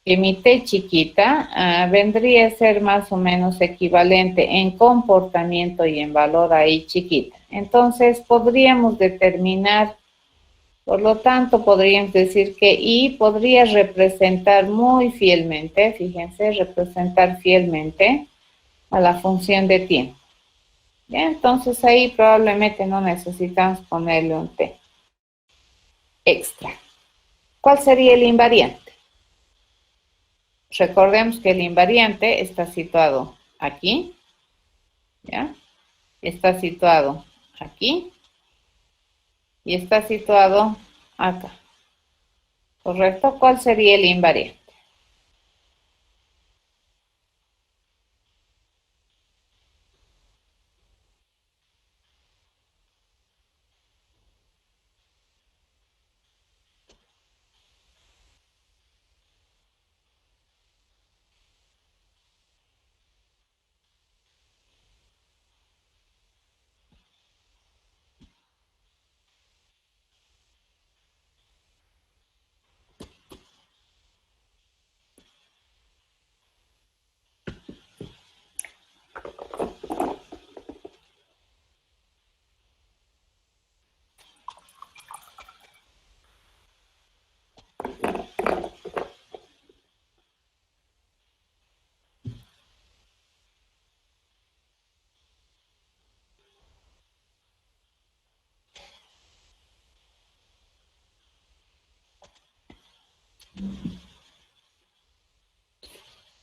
que mi T chiquita vendría a ser más o menos equivalente en comportamiento y en valor a I chiquita. Entonces, podríamos determinar, por lo tanto, podríamos decir que I podría representar muy fielmente, fíjense, representar fielmente a la función de tiempo. ¿Ya? Entonces ahí probablemente no necesitamos ponerle un T extra. ¿Cuál sería el invariante? Recordemos que el invariante está situado aquí, ¿ya? Está situado aquí y está situado acá. ¿Correcto? ¿Cuál sería el invariante?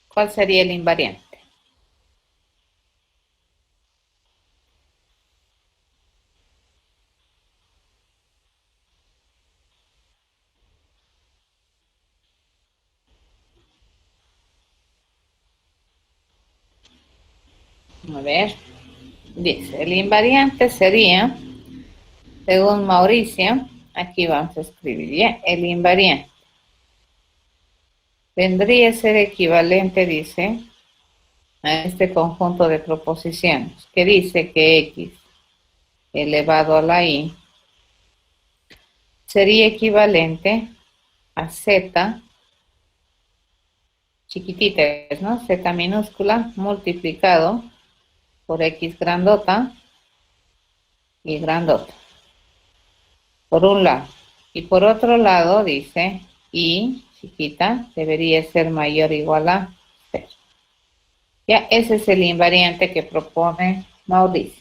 ¿Cuál sería el invariante? A ver, dice, el invariante sería, según Mauricio, aquí vamos a escribir ya, el invariante vendría a ser equivalente, dice, a este conjunto de proposiciones, que dice que X elevado a la I sería equivalente a Z chiquitita, ¿no? Z minúscula multiplicado por X grandota y grandota, por un lado. Y por otro lado dice Y chiquita debería ser mayor o igual a 0. Ya, ese es el invariante que propone Mauricio.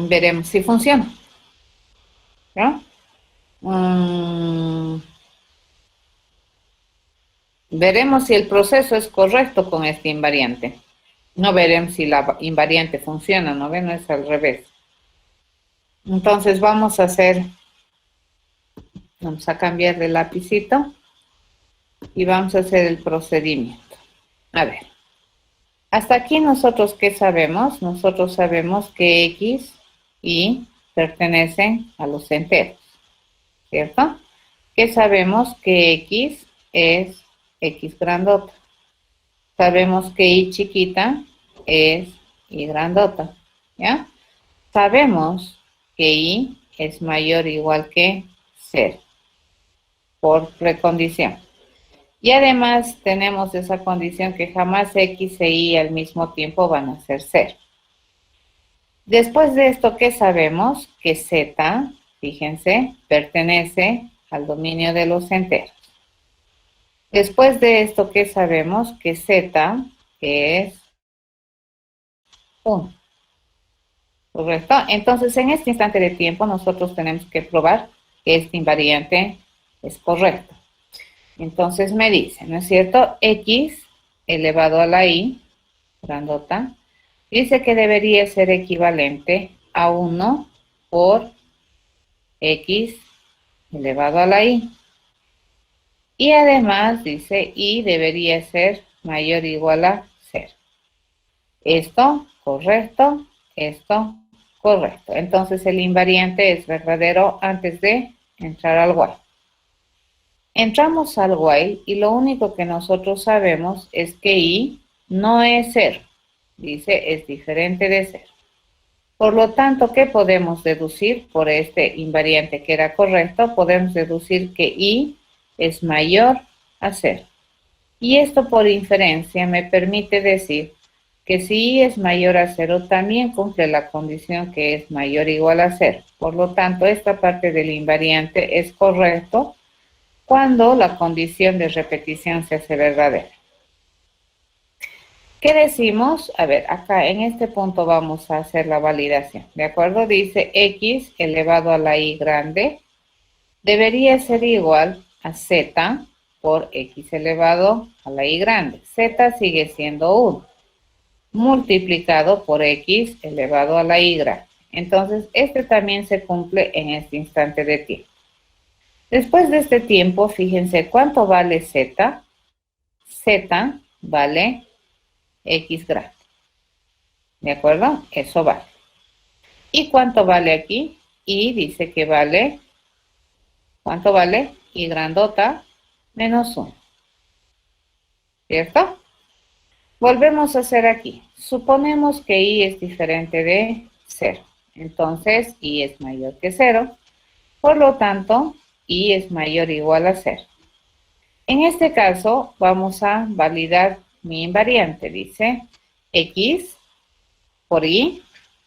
Veremos si funciona. ¿Ya? Veremos si el proceso es correcto con este invariante. No veremos si la invariante funciona, ¿no ven? No es al revés. Entonces vamos a cambiar de lapicito y vamos a hacer el procedimiento. A ver, hasta aquí nosotros, ¿qué sabemos? Nosotros sabemos que X y pertenecen a los enteros, ¿cierto? Que sabemos que X es X grandota. Sabemos que Y chiquita es Y grandota, ¿ya? Sabemos que Y es mayor o igual que 0, por precondición. Y además tenemos esa condición que jamás X e Y al mismo tiempo van a ser 0. Después de esto, ¿qué sabemos? Que Z, fíjense, pertenece al dominio de los enteros. Después de esto, ¿qué sabemos? Que Z es 1. ¿Correcto? Entonces, en este instante de tiempo, nosotros tenemos que probar que este invariante es correcto. Entonces me dice, ¿no es cierto? X elevado a la I, grandota, dice que debería ser equivalente a 1 por X elevado a la I. Y además dice Y debería ser mayor o igual a 0. Esto, correcto, esto, correcto. Entonces el invariante es verdadero antes de entrar al while. Entramos al while y lo único que nosotros sabemos es que Y no es 0. Dice, es diferente de 0. Por lo tanto, ¿qué podemos deducir por este invariante que era correcto? Podemos deducir que y es mayor a 0. Y esto por inferencia me permite decir que si y es mayor a 0, también cumple la condición que es mayor o igual a 0. Por lo tanto, esta parte del invariante es correcto cuando la condición de repetición se hace verdadera. ¿Qué decimos? A ver, acá en este punto vamos a hacer la validación, ¿de acuerdo? Dice x elevado a la y grande debería ser igual a z por x elevado a la y grande. Z sigue siendo 1, multiplicado por x elevado a la y grande. Entonces, este también se cumple en este instante de tiempo. Después de este tiempo, fíjense cuánto vale z. Z vale x grande. ¿De acuerdo? Eso vale. ¿Y cuánto vale aquí? Y dice que vale, ¿cuánto vale? Y grandota menos 1. ¿Cierto? Volvemos a hacer aquí. Suponemos que y es diferente de 0. Entonces, y es mayor que 0. Por lo tanto, y es mayor o igual a 0. En este caso, vamos a validar mi invariante. Dice x por y.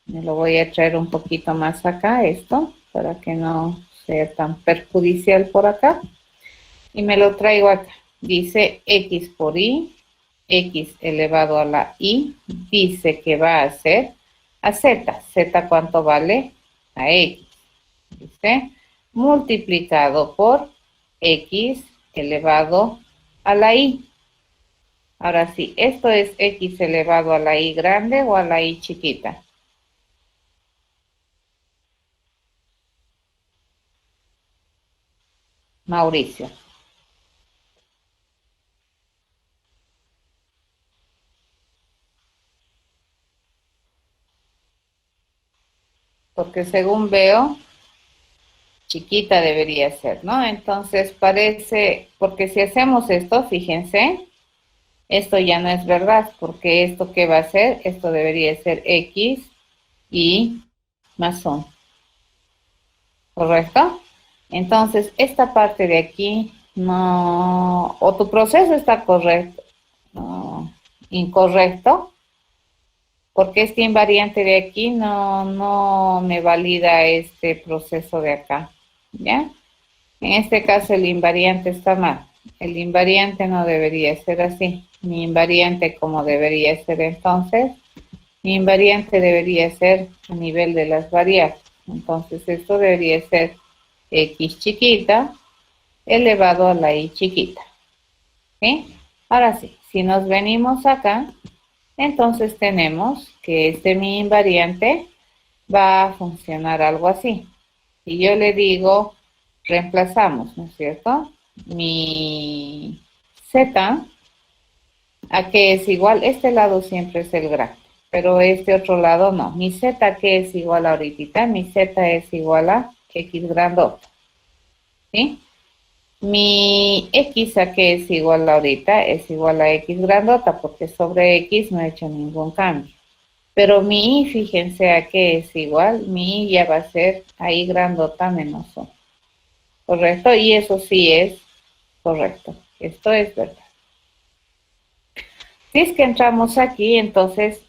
Me lo voy a traer un poquito más acá, esto, para que no sea tan perjudicial por acá. Y me lo traigo acá. Dice x por y, x elevado a la y, dice que va a ser a z. Z, ¿cuánto vale? A x. Dice, multiplicado por x elevado a la y. Ahora sí, ¿esto es x elevado a la y grande o a la y chiquita? Mauricio. Porque según veo, chiquita debería ser, ¿no? Entonces parece, porque si hacemos esto, fíjense, esto ya no es verdad, porque esto ¿qué va a ser? Esto debería ser x y más 1. ¿Correcto? Entonces, esta parte de aquí no, o tu proceso está correcto, no, incorrecto, porque este invariante de aquí no me valida este proceso de acá, ¿ya? En este caso el invariante está mal. El invariante no debería ser así. Mi invariante como debería ser entonces, mi invariante debería ser a nivel de las variables. Entonces esto debería ser x chiquita elevado a la y chiquita. ¿Sí? Ahora sí, si nos venimos acá, entonces tenemos que este mi invariante va a funcionar algo así. Si yo le digo, reemplazamos, ¿no es cierto? Mi z, ¿a qué es igual? Este lado siempre es el grande, pero este otro lado no. Mi z, ¿a qué es igual ahorita? Mi z es igual a x grandota. ¿Sí? Mi x, ¿a qué es igual ahorita? Es igual a x grandota, porque sobre x no he hecho ningún cambio. Pero mi y, fíjense a qué es igual. Mi y ya va a ser ahí grandota menos 1. ¿Correcto? Y eso sí es correcto. Esto es verdad. Si es que entramos aquí, entonces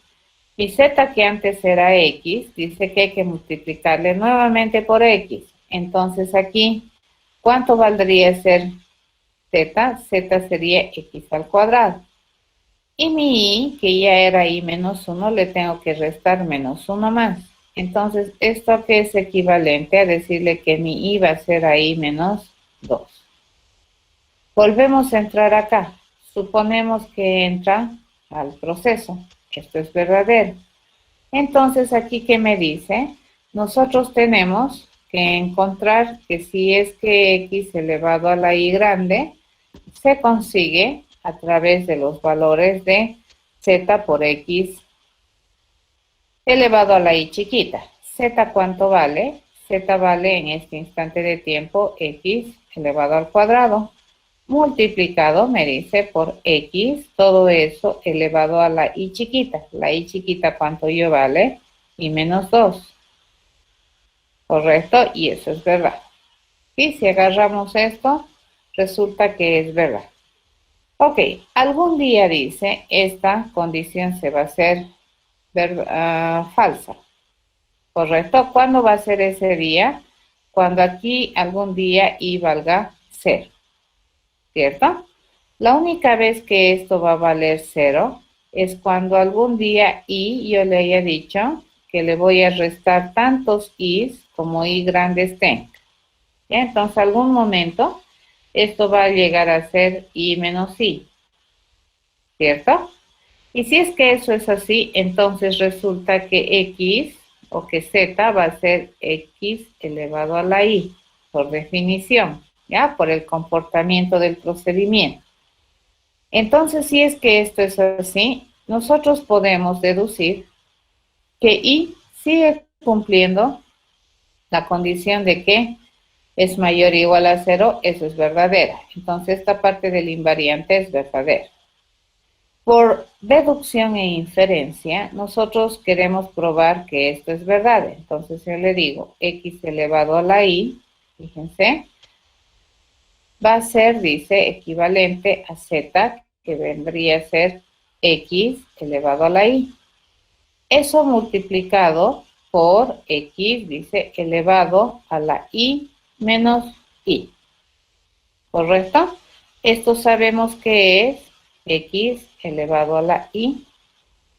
mi z, que antes era x, dice que hay que multiplicarle nuevamente por x. Entonces aquí, ¿cuánto valdría ser z? Z sería x al cuadrado. Y mi y, que ya era y menos 1, le tengo que restar menos 1 más. Entonces, ¿esto que es equivalente a decirle que mi y va a ser ahí menos 2? Volvemos a entrar acá. Suponemos que entra al proceso. Esto es verdadero. Entonces, aquí, ¿qué me dice? Nosotros tenemos que encontrar que si es que x elevado a la y grande se consigue a través de los valores de z por x elevado a la y chiquita. Z, ¿cuánto vale? Z vale en este instante de tiempo x elevado al cuadrado multiplicado, me dice, por x, todo eso elevado a la y chiquita. La y chiquita, ¿cuánto yo vale? Y menos 2. ¿Correcto? Y eso es verdad. Y si agarramos esto, resulta que es verdad. Ok, algún día dice, esta condición se va a hacer falsa. ¿Correcto? ¿Cuándo va a ser ese día? Cuando aquí algún día y valga 0. ¿Cierto? La única vez que esto va a valer 0 es cuando algún día y yo le haya dicho que le voy a restar tantos i's como y grandes tenga. ¿Ya? Entonces, algún momento esto va a llegar a ser y menos i, ¿cierto? Y si es que eso es así, entonces resulta que x o que z va a ser x elevado a la y, por definición, ¿ya? Por el comportamiento del procedimiento. Entonces, si es que esto es así, nosotros podemos deducir que y sigue cumpliendo la condición de que es mayor o igual a 0, eso es verdadera. Entonces, esta parte del invariante es verdadera. Por deducción e inferencia, nosotros queremos probar que esto es verdad. Entonces, yo le digo x elevado a la y, fíjense, va a ser, dice, equivalente a z, que vendría a ser x elevado a la y. Eso multiplicado por x, dice, elevado a la y menos y. ¿Correcto? Esto sabemos que es x elevado a la y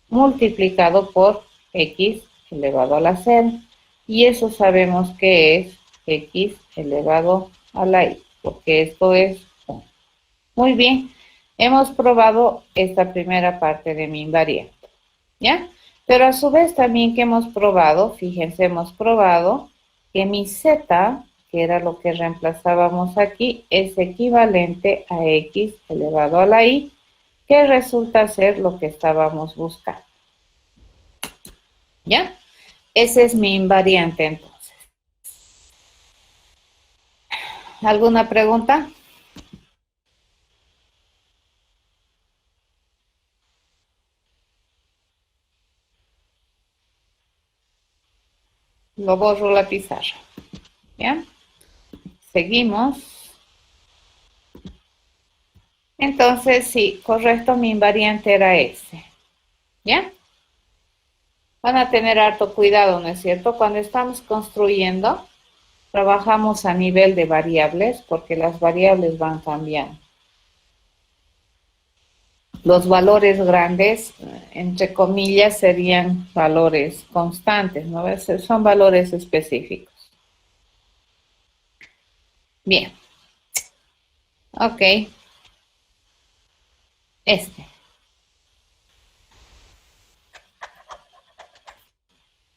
multiplicado por x elevado a la 0. Y eso sabemos que es x elevado a la y, porque esto es 1. Muy bien, hemos probado esta primera parte de mi invariante, ¿ya? Pero a su vez también que hemos probado, fíjense, hemos probado que mi z, que era lo que reemplazábamos aquí, es equivalente a x elevado a la y, que resulta ser lo que estábamos buscando. ¿Ya? Ese es mi invariante entonces. ¿Alguna pregunta? Lo borro la pizarra. ¿Ya? Seguimos. Entonces, sí, correcto, mi invariante era ese. ¿Ya? Van a tener harto cuidado, ¿no es cierto? Cuando estamos construyendo, trabajamos a nivel de variables porque las variables van cambiando. Los valores grandes, entre comillas, serían valores constantes, ¿no? Son valores específicos. Bien. Ok.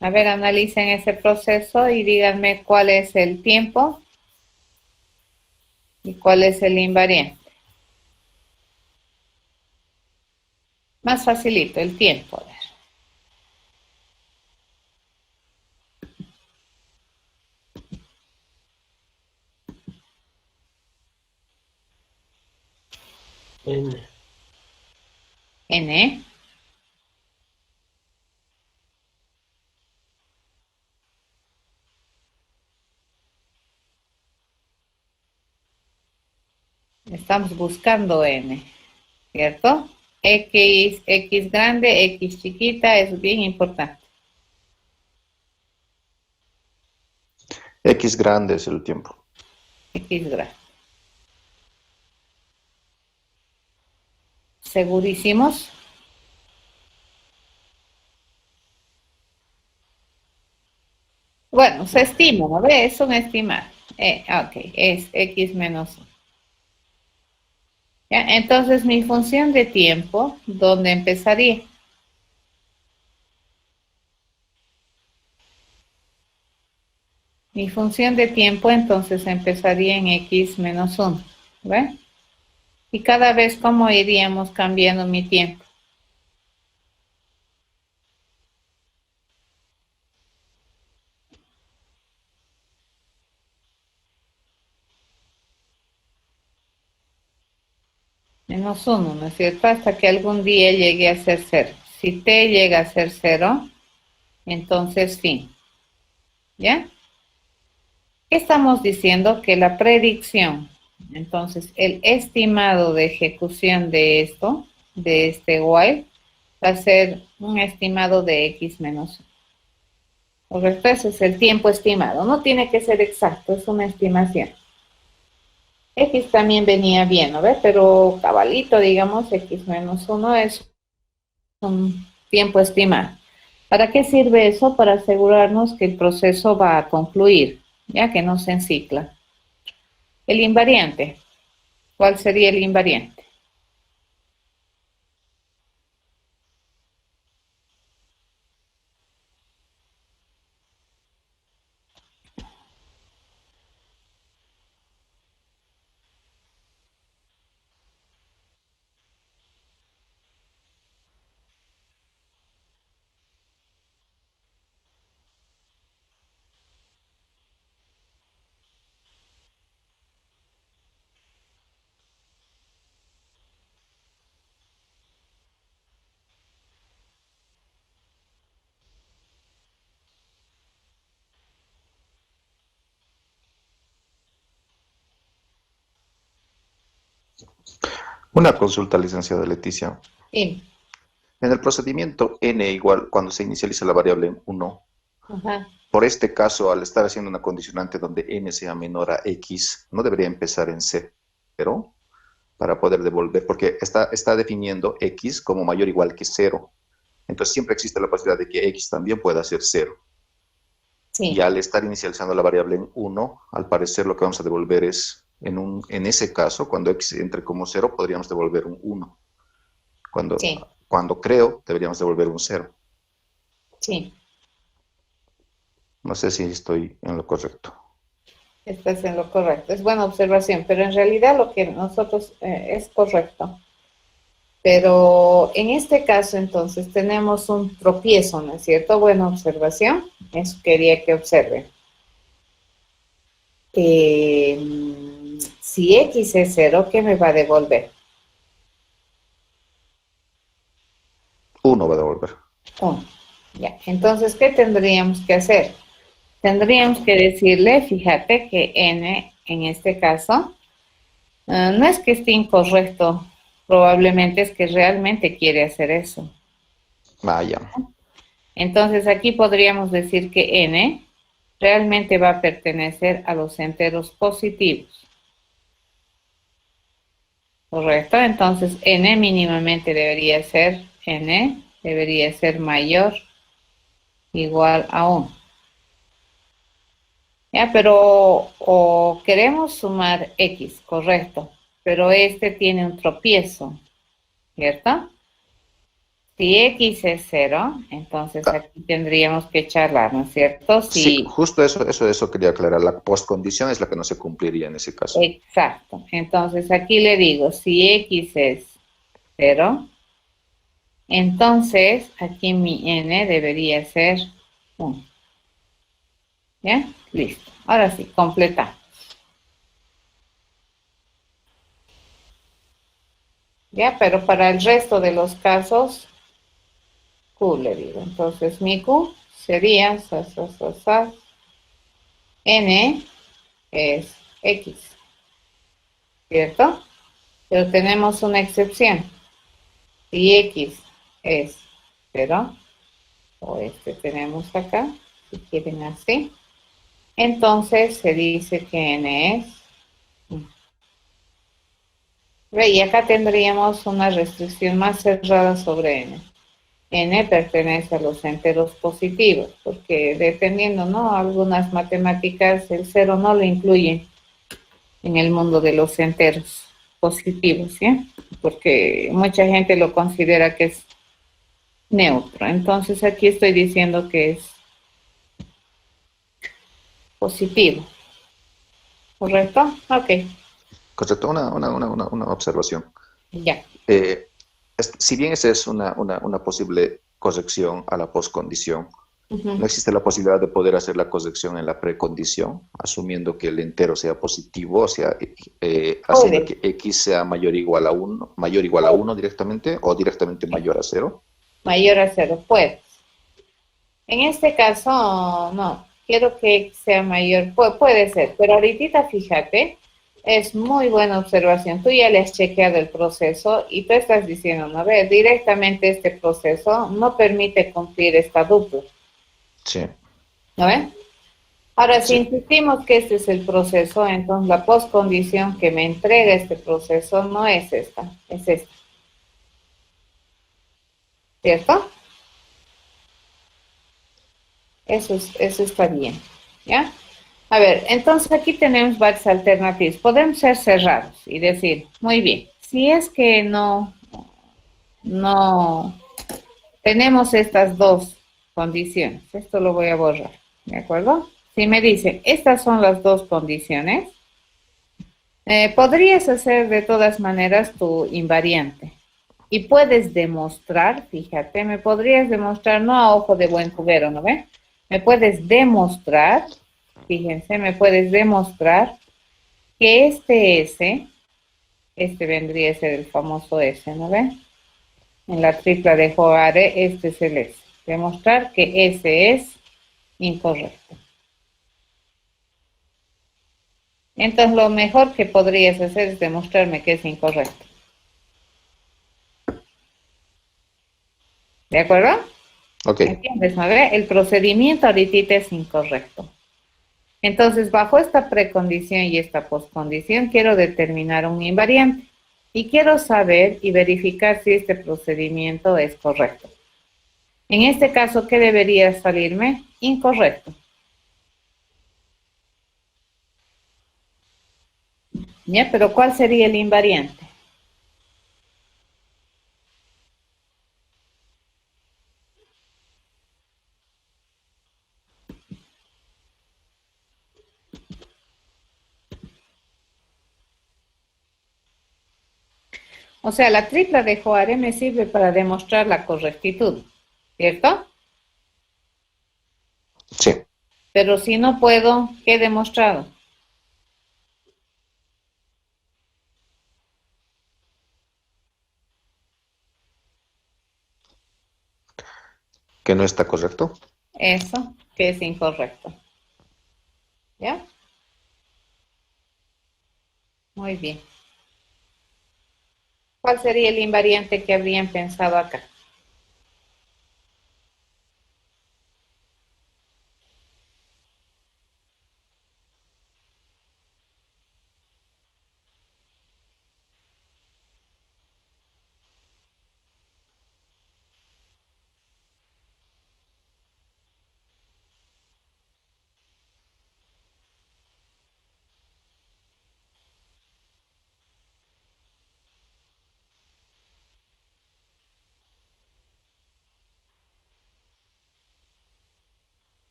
A ver, analicen ese proceso y díganme cuál es el tiempo y cuál es el invariante. Más facilito, el tiempo. A ver. N. N. Estamos buscando N, ¿cierto? X grande, X chiquita, es bien importante. X grande es el tiempo. X grande. ¿Segurísimos? Bueno, se estima, ¿no ve? Es un estimar. Ok, es X menos 1. ¿Ya? Entonces, mi función de tiempo, ¿dónde empezaría? Mi función de tiempo entonces empezaría en x menos 1, ¿ve? Y cada vez cómo iríamos cambiando mi tiempo. Menos 1, ¿no es cierto? Hasta que algún día llegue a ser 0. Si t llega a ser 0, entonces fin. ¿Ya? ¿Qué estamos diciendo? Que la predicción, entonces el estimado de ejecución de esto, de este while, va a ser un estimado de x menos 1. Correcto, ese es el tiempo estimado. No tiene que ser exacto, es una estimación. X también venía bien, ¿no ve? Pero cabalito, digamos, x menos 1 es un tiempo estimado. ¿Para qué sirve eso? Para asegurarnos que el proceso va a concluir, ya que no se encicla. El invariante. ¿Cuál sería el invariante? Una consulta, licenciada Leticia. Sí. En el procedimiento n igual, cuando se inicializa la variable en 1, Ajá. por este caso, al estar haciendo una condicionante donde n sea menor a x, ¿no debería empezar en 0 para poder devolver? Porque está definiendo x como mayor o igual que 0. Entonces siempre existe la posibilidad de que x también pueda ser 0. Sí. Y al estar inicializando la variable en 1, al parecer lo que vamos a devolver es, en ese caso, cuando x entre como 0, podríamos devolver un 1. Sí. Cuando creo, deberíamos devolver un 0. Sí. No sé si estoy en lo correcto. Estás en lo correcto. Es buena observación, pero en realidad lo que nosotros es correcto. Pero en este caso, entonces, tenemos un tropiezo, ¿no es cierto? Buena observación. Eso quería que observen. Si x es 0, ¿qué me va a devolver? 1 va a devolver. 1. Ya. Entonces, ¿qué tendríamos que hacer? Tendríamos que decirle, fíjate que n, en este caso, no es que esté incorrecto, probablemente es que realmente quiere hacer eso. Vaya. Entonces, aquí podríamos decir que n realmente va a pertenecer a los enteros positivos. ¿Correcto? Entonces, n mínimamente debería ser mayor o igual a 1. Ya, pero o queremos sumar x, correcto, pero este tiene un tropiezo, ¿cierto? Si x es 0, entonces aquí tendríamos que charlar, ¿no es cierto? Sí, justo eso quería aclarar. La postcondición es la que no se cumpliría en ese caso. Exacto. Entonces aquí le digo, si x es 0, entonces aquí mi n debería ser 1. ¿Ya? Listo. Ahora sí, completamos. ¿Ya? Pero para el resto de los casos, Q le digo. Entonces mi Q sería n es x, ¿cierto? Pero tenemos una excepción. Si x es 0, o tenemos acá, si quieren así, entonces se dice que n es 1. Y acá tendríamos una restricción más cerrada sobre n. N pertenece a los enteros positivos, porque dependiendo, ¿no? Algunas matemáticas el 0 no lo incluyen en el mundo de los enteros positivos, ¿sí? Porque mucha gente lo considera que es neutro. Entonces aquí estoy diciendo que es positivo. ¿Correcto? Ok. Correcto, una observación. Ya. Si bien esa es una posible corrección a la postcondición, No existe la posibilidad de poder hacer la corrección en la precondición, asumiendo que el entero sea positivo, o sea, haciendo que x sea mayor o igual a 1, mayor o igual a 1 directamente, o directamente mayor a 0. Mayor a 0, puedes. En este caso, no, quiero que x sea mayor, puede ser, pero ahorita fíjate, es muy buena observación. Tú ya le has chequeado el proceso y tú estás diciendo, no, ve, directamente este proceso no permite cumplir esta dupla. Sí. ¿No ven? Ahora, si Sí. insistimos que este es el proceso, entonces la postcondición que me entrega este proceso no es esta, es esta. ¿Cierto? Eso está bien, ¿ya? A ver, entonces aquí tenemos varias alternativas. Podemos ser cerrados y decir, muy bien, si es que no tenemos estas dos condiciones, esto lo voy a borrar, ¿de acuerdo? Si me dice, estas son las dos condiciones, podrías hacer de todas maneras tu invariante. Y puedes demostrar, fíjate, me podrías demostrar, no a ojo de buen cubero, ¿no ve? Me puedes demostrar, fíjense, me puedes demostrar que este S, este vendría a ser el famoso S, ¿no ve? En la tripla de Joare, este es el S. Demostrar que S es incorrecto. Entonces, lo mejor que podrías hacer es demostrarme que es incorrecto. ¿De acuerdo? Ok. ¿Entiendes, no ve? El procedimiento ahorita es incorrecto. Entonces, bajo esta precondición y esta postcondición, quiero determinar un invariante. Y quiero saber y verificar si este procedimiento es correcto. En este caso, ¿qué debería salirme? Incorrecto. ¿Ya? Pero ¿cuál sería el invariante? O sea, la tripla de Joare me sirve para demostrar la correctitud, ¿cierto? Sí. Pero si no puedo, ¿qué he demostrado? ¿Que no está correcto? Eso, que es incorrecto. ¿Ya? Muy bien. ¿Cuál sería el invariante que habrían pensado acá?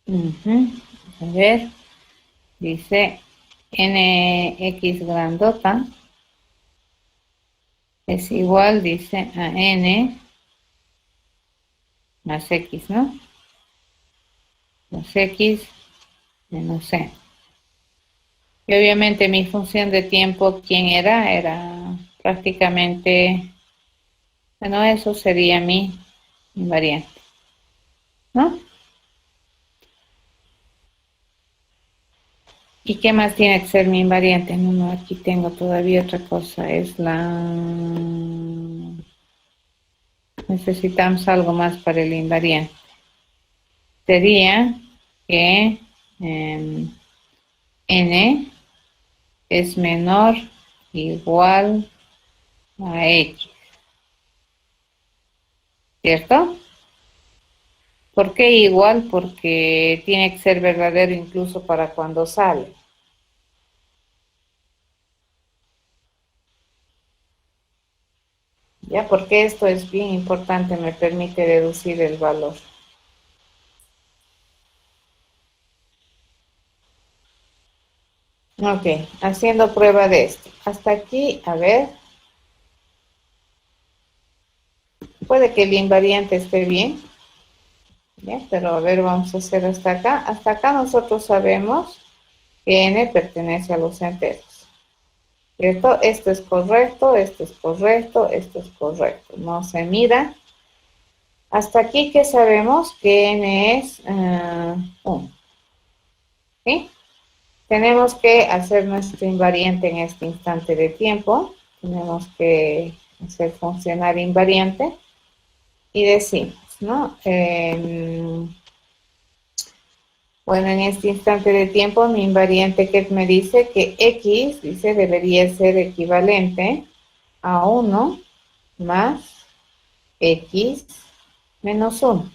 A ver, dice nx grandota es igual, dice, a n más x, ¿no? Más x menos c. Y obviamente mi función de tiempo, ¿quién era? Era prácticamente, bueno, eso sería mi invariante, ¿no? ¿Y qué más tiene que ser mi invariante? No, aquí tengo todavía otra cosa, es la... Necesitamos algo más para el invariante. Sería que n es menor o igual a x, ¿cierto? ¿Por qué igual? Porque tiene que ser verdadero incluso para cuando sale. Ya, porque esto es bien importante, me permite deducir el valor. Ok, haciendo prueba de esto. Hasta aquí, a ver. Puede que el invariante esté bien. Bien, pero a ver, vamos a hacer hasta acá. Hasta acá nosotros sabemos que n pertenece a los enteros. ¿Cierto? Esto es correcto, esto es correcto, esto es correcto. No se mira. Hasta aquí que sabemos que n es 1. ¿Sí? Tenemos que hacer nuestro invariante en este instante de tiempo. Tenemos que hacer funcionar invariante. Y decimos, ¿no? Bueno, en este instante de tiempo, mi invariante que me dice que x, dice, debería ser equivalente a 1 más x menos 1.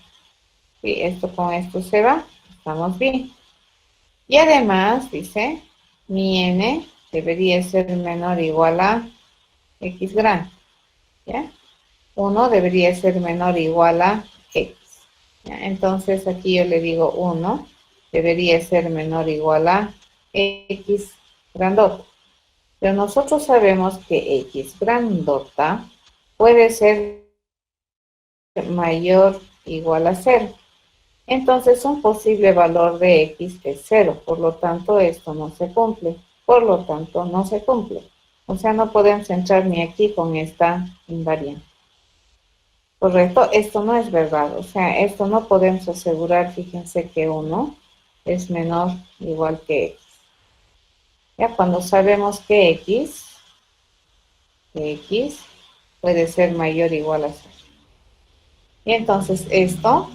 Y esto con esto se va, estamos bien. Y además, dice, mi n debería ser menor o igual a x grande, ¿ya? 1 debería ser menor o igual a x. ¿Ya? Entonces, aquí yo le digo 1 debería ser menor o igual a x grandota. Pero nosotros sabemos que x grandota puede ser mayor o igual a 0. Entonces, un posible valor de x es 0. Por lo tanto, esto no se cumple. Por lo tanto, no se cumple. O sea, no podemos entrar ni aquí con esta invariante. Correcto, esto no es verdad. O sea, esto no podemos asegurar, fíjense que 1 es menor o igual que x. Ya cuando sabemos que x puede ser mayor o igual a 0. Y entonces esto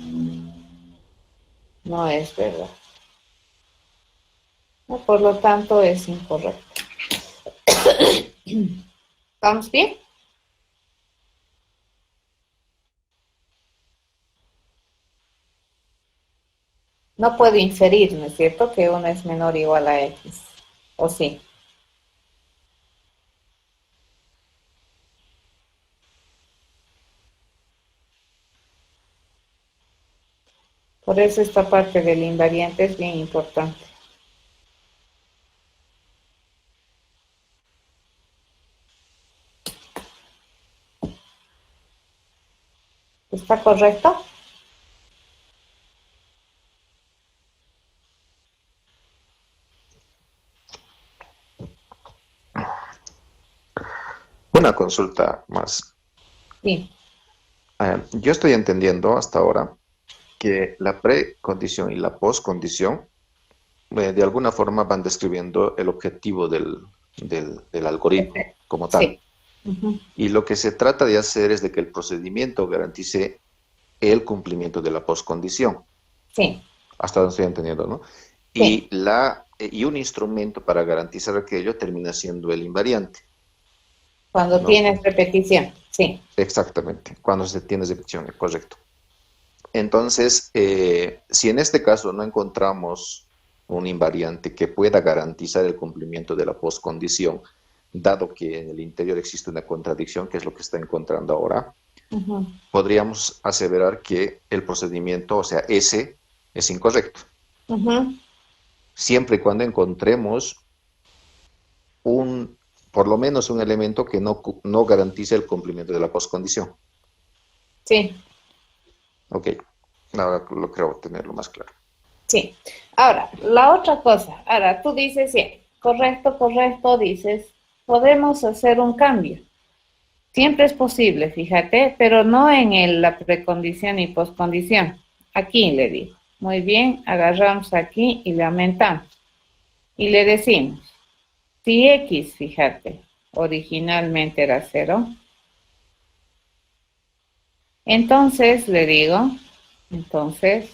no es verdad. Por lo tanto, es incorrecto. ¿Estamos bien? No puedo inferir, ¿no es cierto?, que 1 es menor o igual a x. ¿O sí? Por eso esta parte del invariante es bien importante. ¿Está correcto? Una consulta más. Sí. Yo estoy entendiendo hasta ahora que la precondición y la postcondición de alguna forma van describiendo el objetivo del algoritmo como tal. Sí. Ujú. Y lo que se trata de hacer es de que el procedimiento garantice el cumplimiento de la postcondición. Sí. Hasta donde estoy entendiendo, ¿no? Sí. Y un instrumento para garantizar aquello termina siendo el invariante, Cuando ¿no? tienes repetición. Sí. Exactamente, cuando se tiene repetición, correcto. Entonces, si en este caso no encontramos un invariante que pueda garantizar el cumplimiento de la postcondición, dado que en el interior existe una contradicción, que es lo que está encontrando ahora, Ujú. podríamos aseverar que el procedimiento, o sea, ese, es incorrecto. Ujú. Siempre y cuando encontremos por lo menos un elemento que no garantice el cumplimiento de la postcondición. Sí. Ok, ahora lo creo tenerlo más claro. Sí. Ahora, la otra cosa. Ahora, tú dices, sí, correcto, correcto, dices, podemos hacer un cambio. Siempre es posible, fíjate, pero no en la precondición y postcondición. Aquí le digo. Muy bien, agarramos aquí y le aumentamos. Y le decimos, si x, fíjate, originalmente era 0, entonces le digo, entonces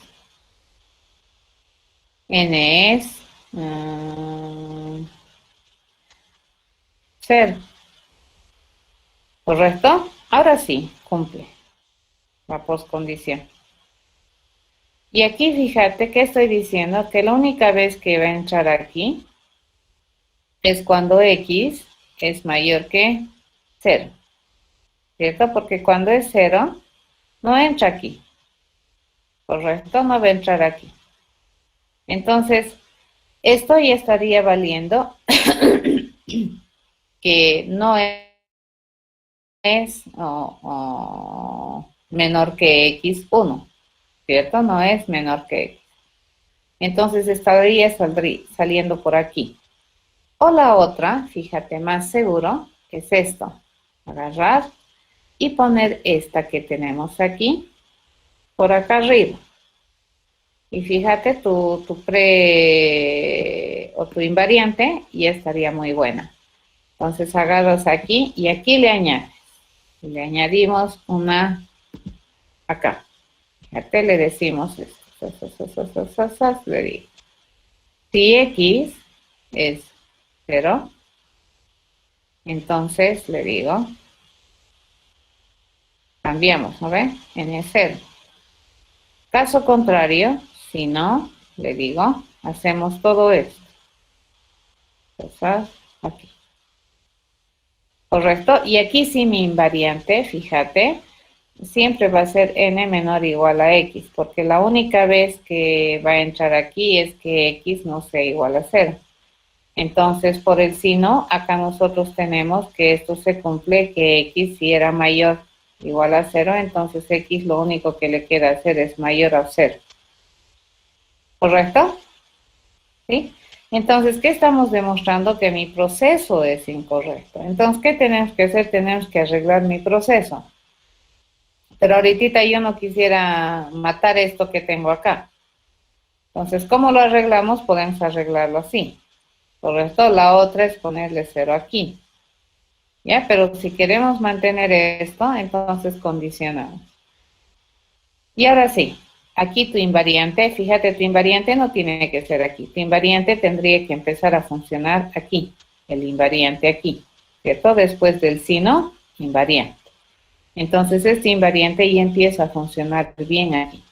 n es 0, ¿correcto? Ahora sí, cumple la postcondición. Y aquí fíjate que estoy diciendo que la única vez que va a entrar aquí es cuando x es mayor que 0, ¿cierto? Porque cuando es 0, no entra aquí, ¿correcto? No va a entrar aquí. Entonces, Esto ya estaría valiendo que no es menor que x1, ¿cierto? No es menor que x. Entonces estaría saliendo por aquí. O la otra, fíjate, más seguro, que es esto. Agarrar y poner esta que tenemos aquí, por acá arriba. Y fíjate, tu invariante ya estaría muy buena. Entonces agarras aquí y aquí le añades. Y le añadimos una acá. Fíjate, le decimos esto. Le digo. Si x es 0, entonces le digo, cambiamos, ¿no ven? N es 0. Caso contrario, si no, le digo, hacemos todo esto. Entonces, aquí. ¿Correcto? Y aquí sí mi invariante, fíjate, siempre va a ser n menor o igual a x, porque la única vez que va a entrar aquí es que x no sea igual a 0. Entonces, por el si no, acá nosotros tenemos que esto se cumple, que x si era mayor o igual a 0, entonces x lo único que le queda hacer es mayor a 0. ¿Correcto? ¿Sí? Entonces, ¿qué estamos demostrando? Que mi proceso es incorrecto. Entonces, ¿qué tenemos que hacer? Tenemos que arreglar mi proceso. Pero ahorita yo no quisiera matar esto que tengo acá. Entonces, ¿cómo lo arreglamos? Podemos arreglarlo así. ¿Correcto? La otra es ponerle 0 aquí. ¿Ya? Pero si queremos mantener esto, entonces condicionamos. Y ahora sí, aquí tu invariante, fíjate, tu invariante no tiene que ser aquí. Tu invariante tendría que empezar a funcionar aquí. El invariante aquí. ¿Cierto? Después del sino, invariante. Entonces este invariante ya empieza a funcionar bien aquí.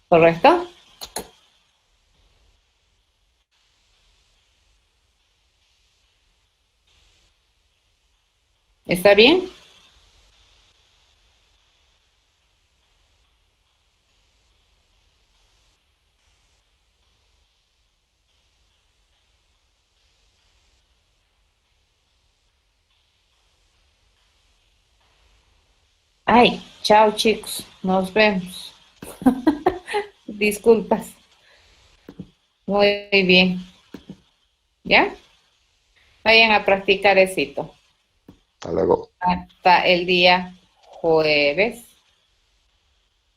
¿Correcto? ¿Está bien? Ay, chao chicos, nos vemos. Disculpas. Muy bien. ¿Ya? Vayan a practicar esito. Hasta luego. Hasta el día jueves.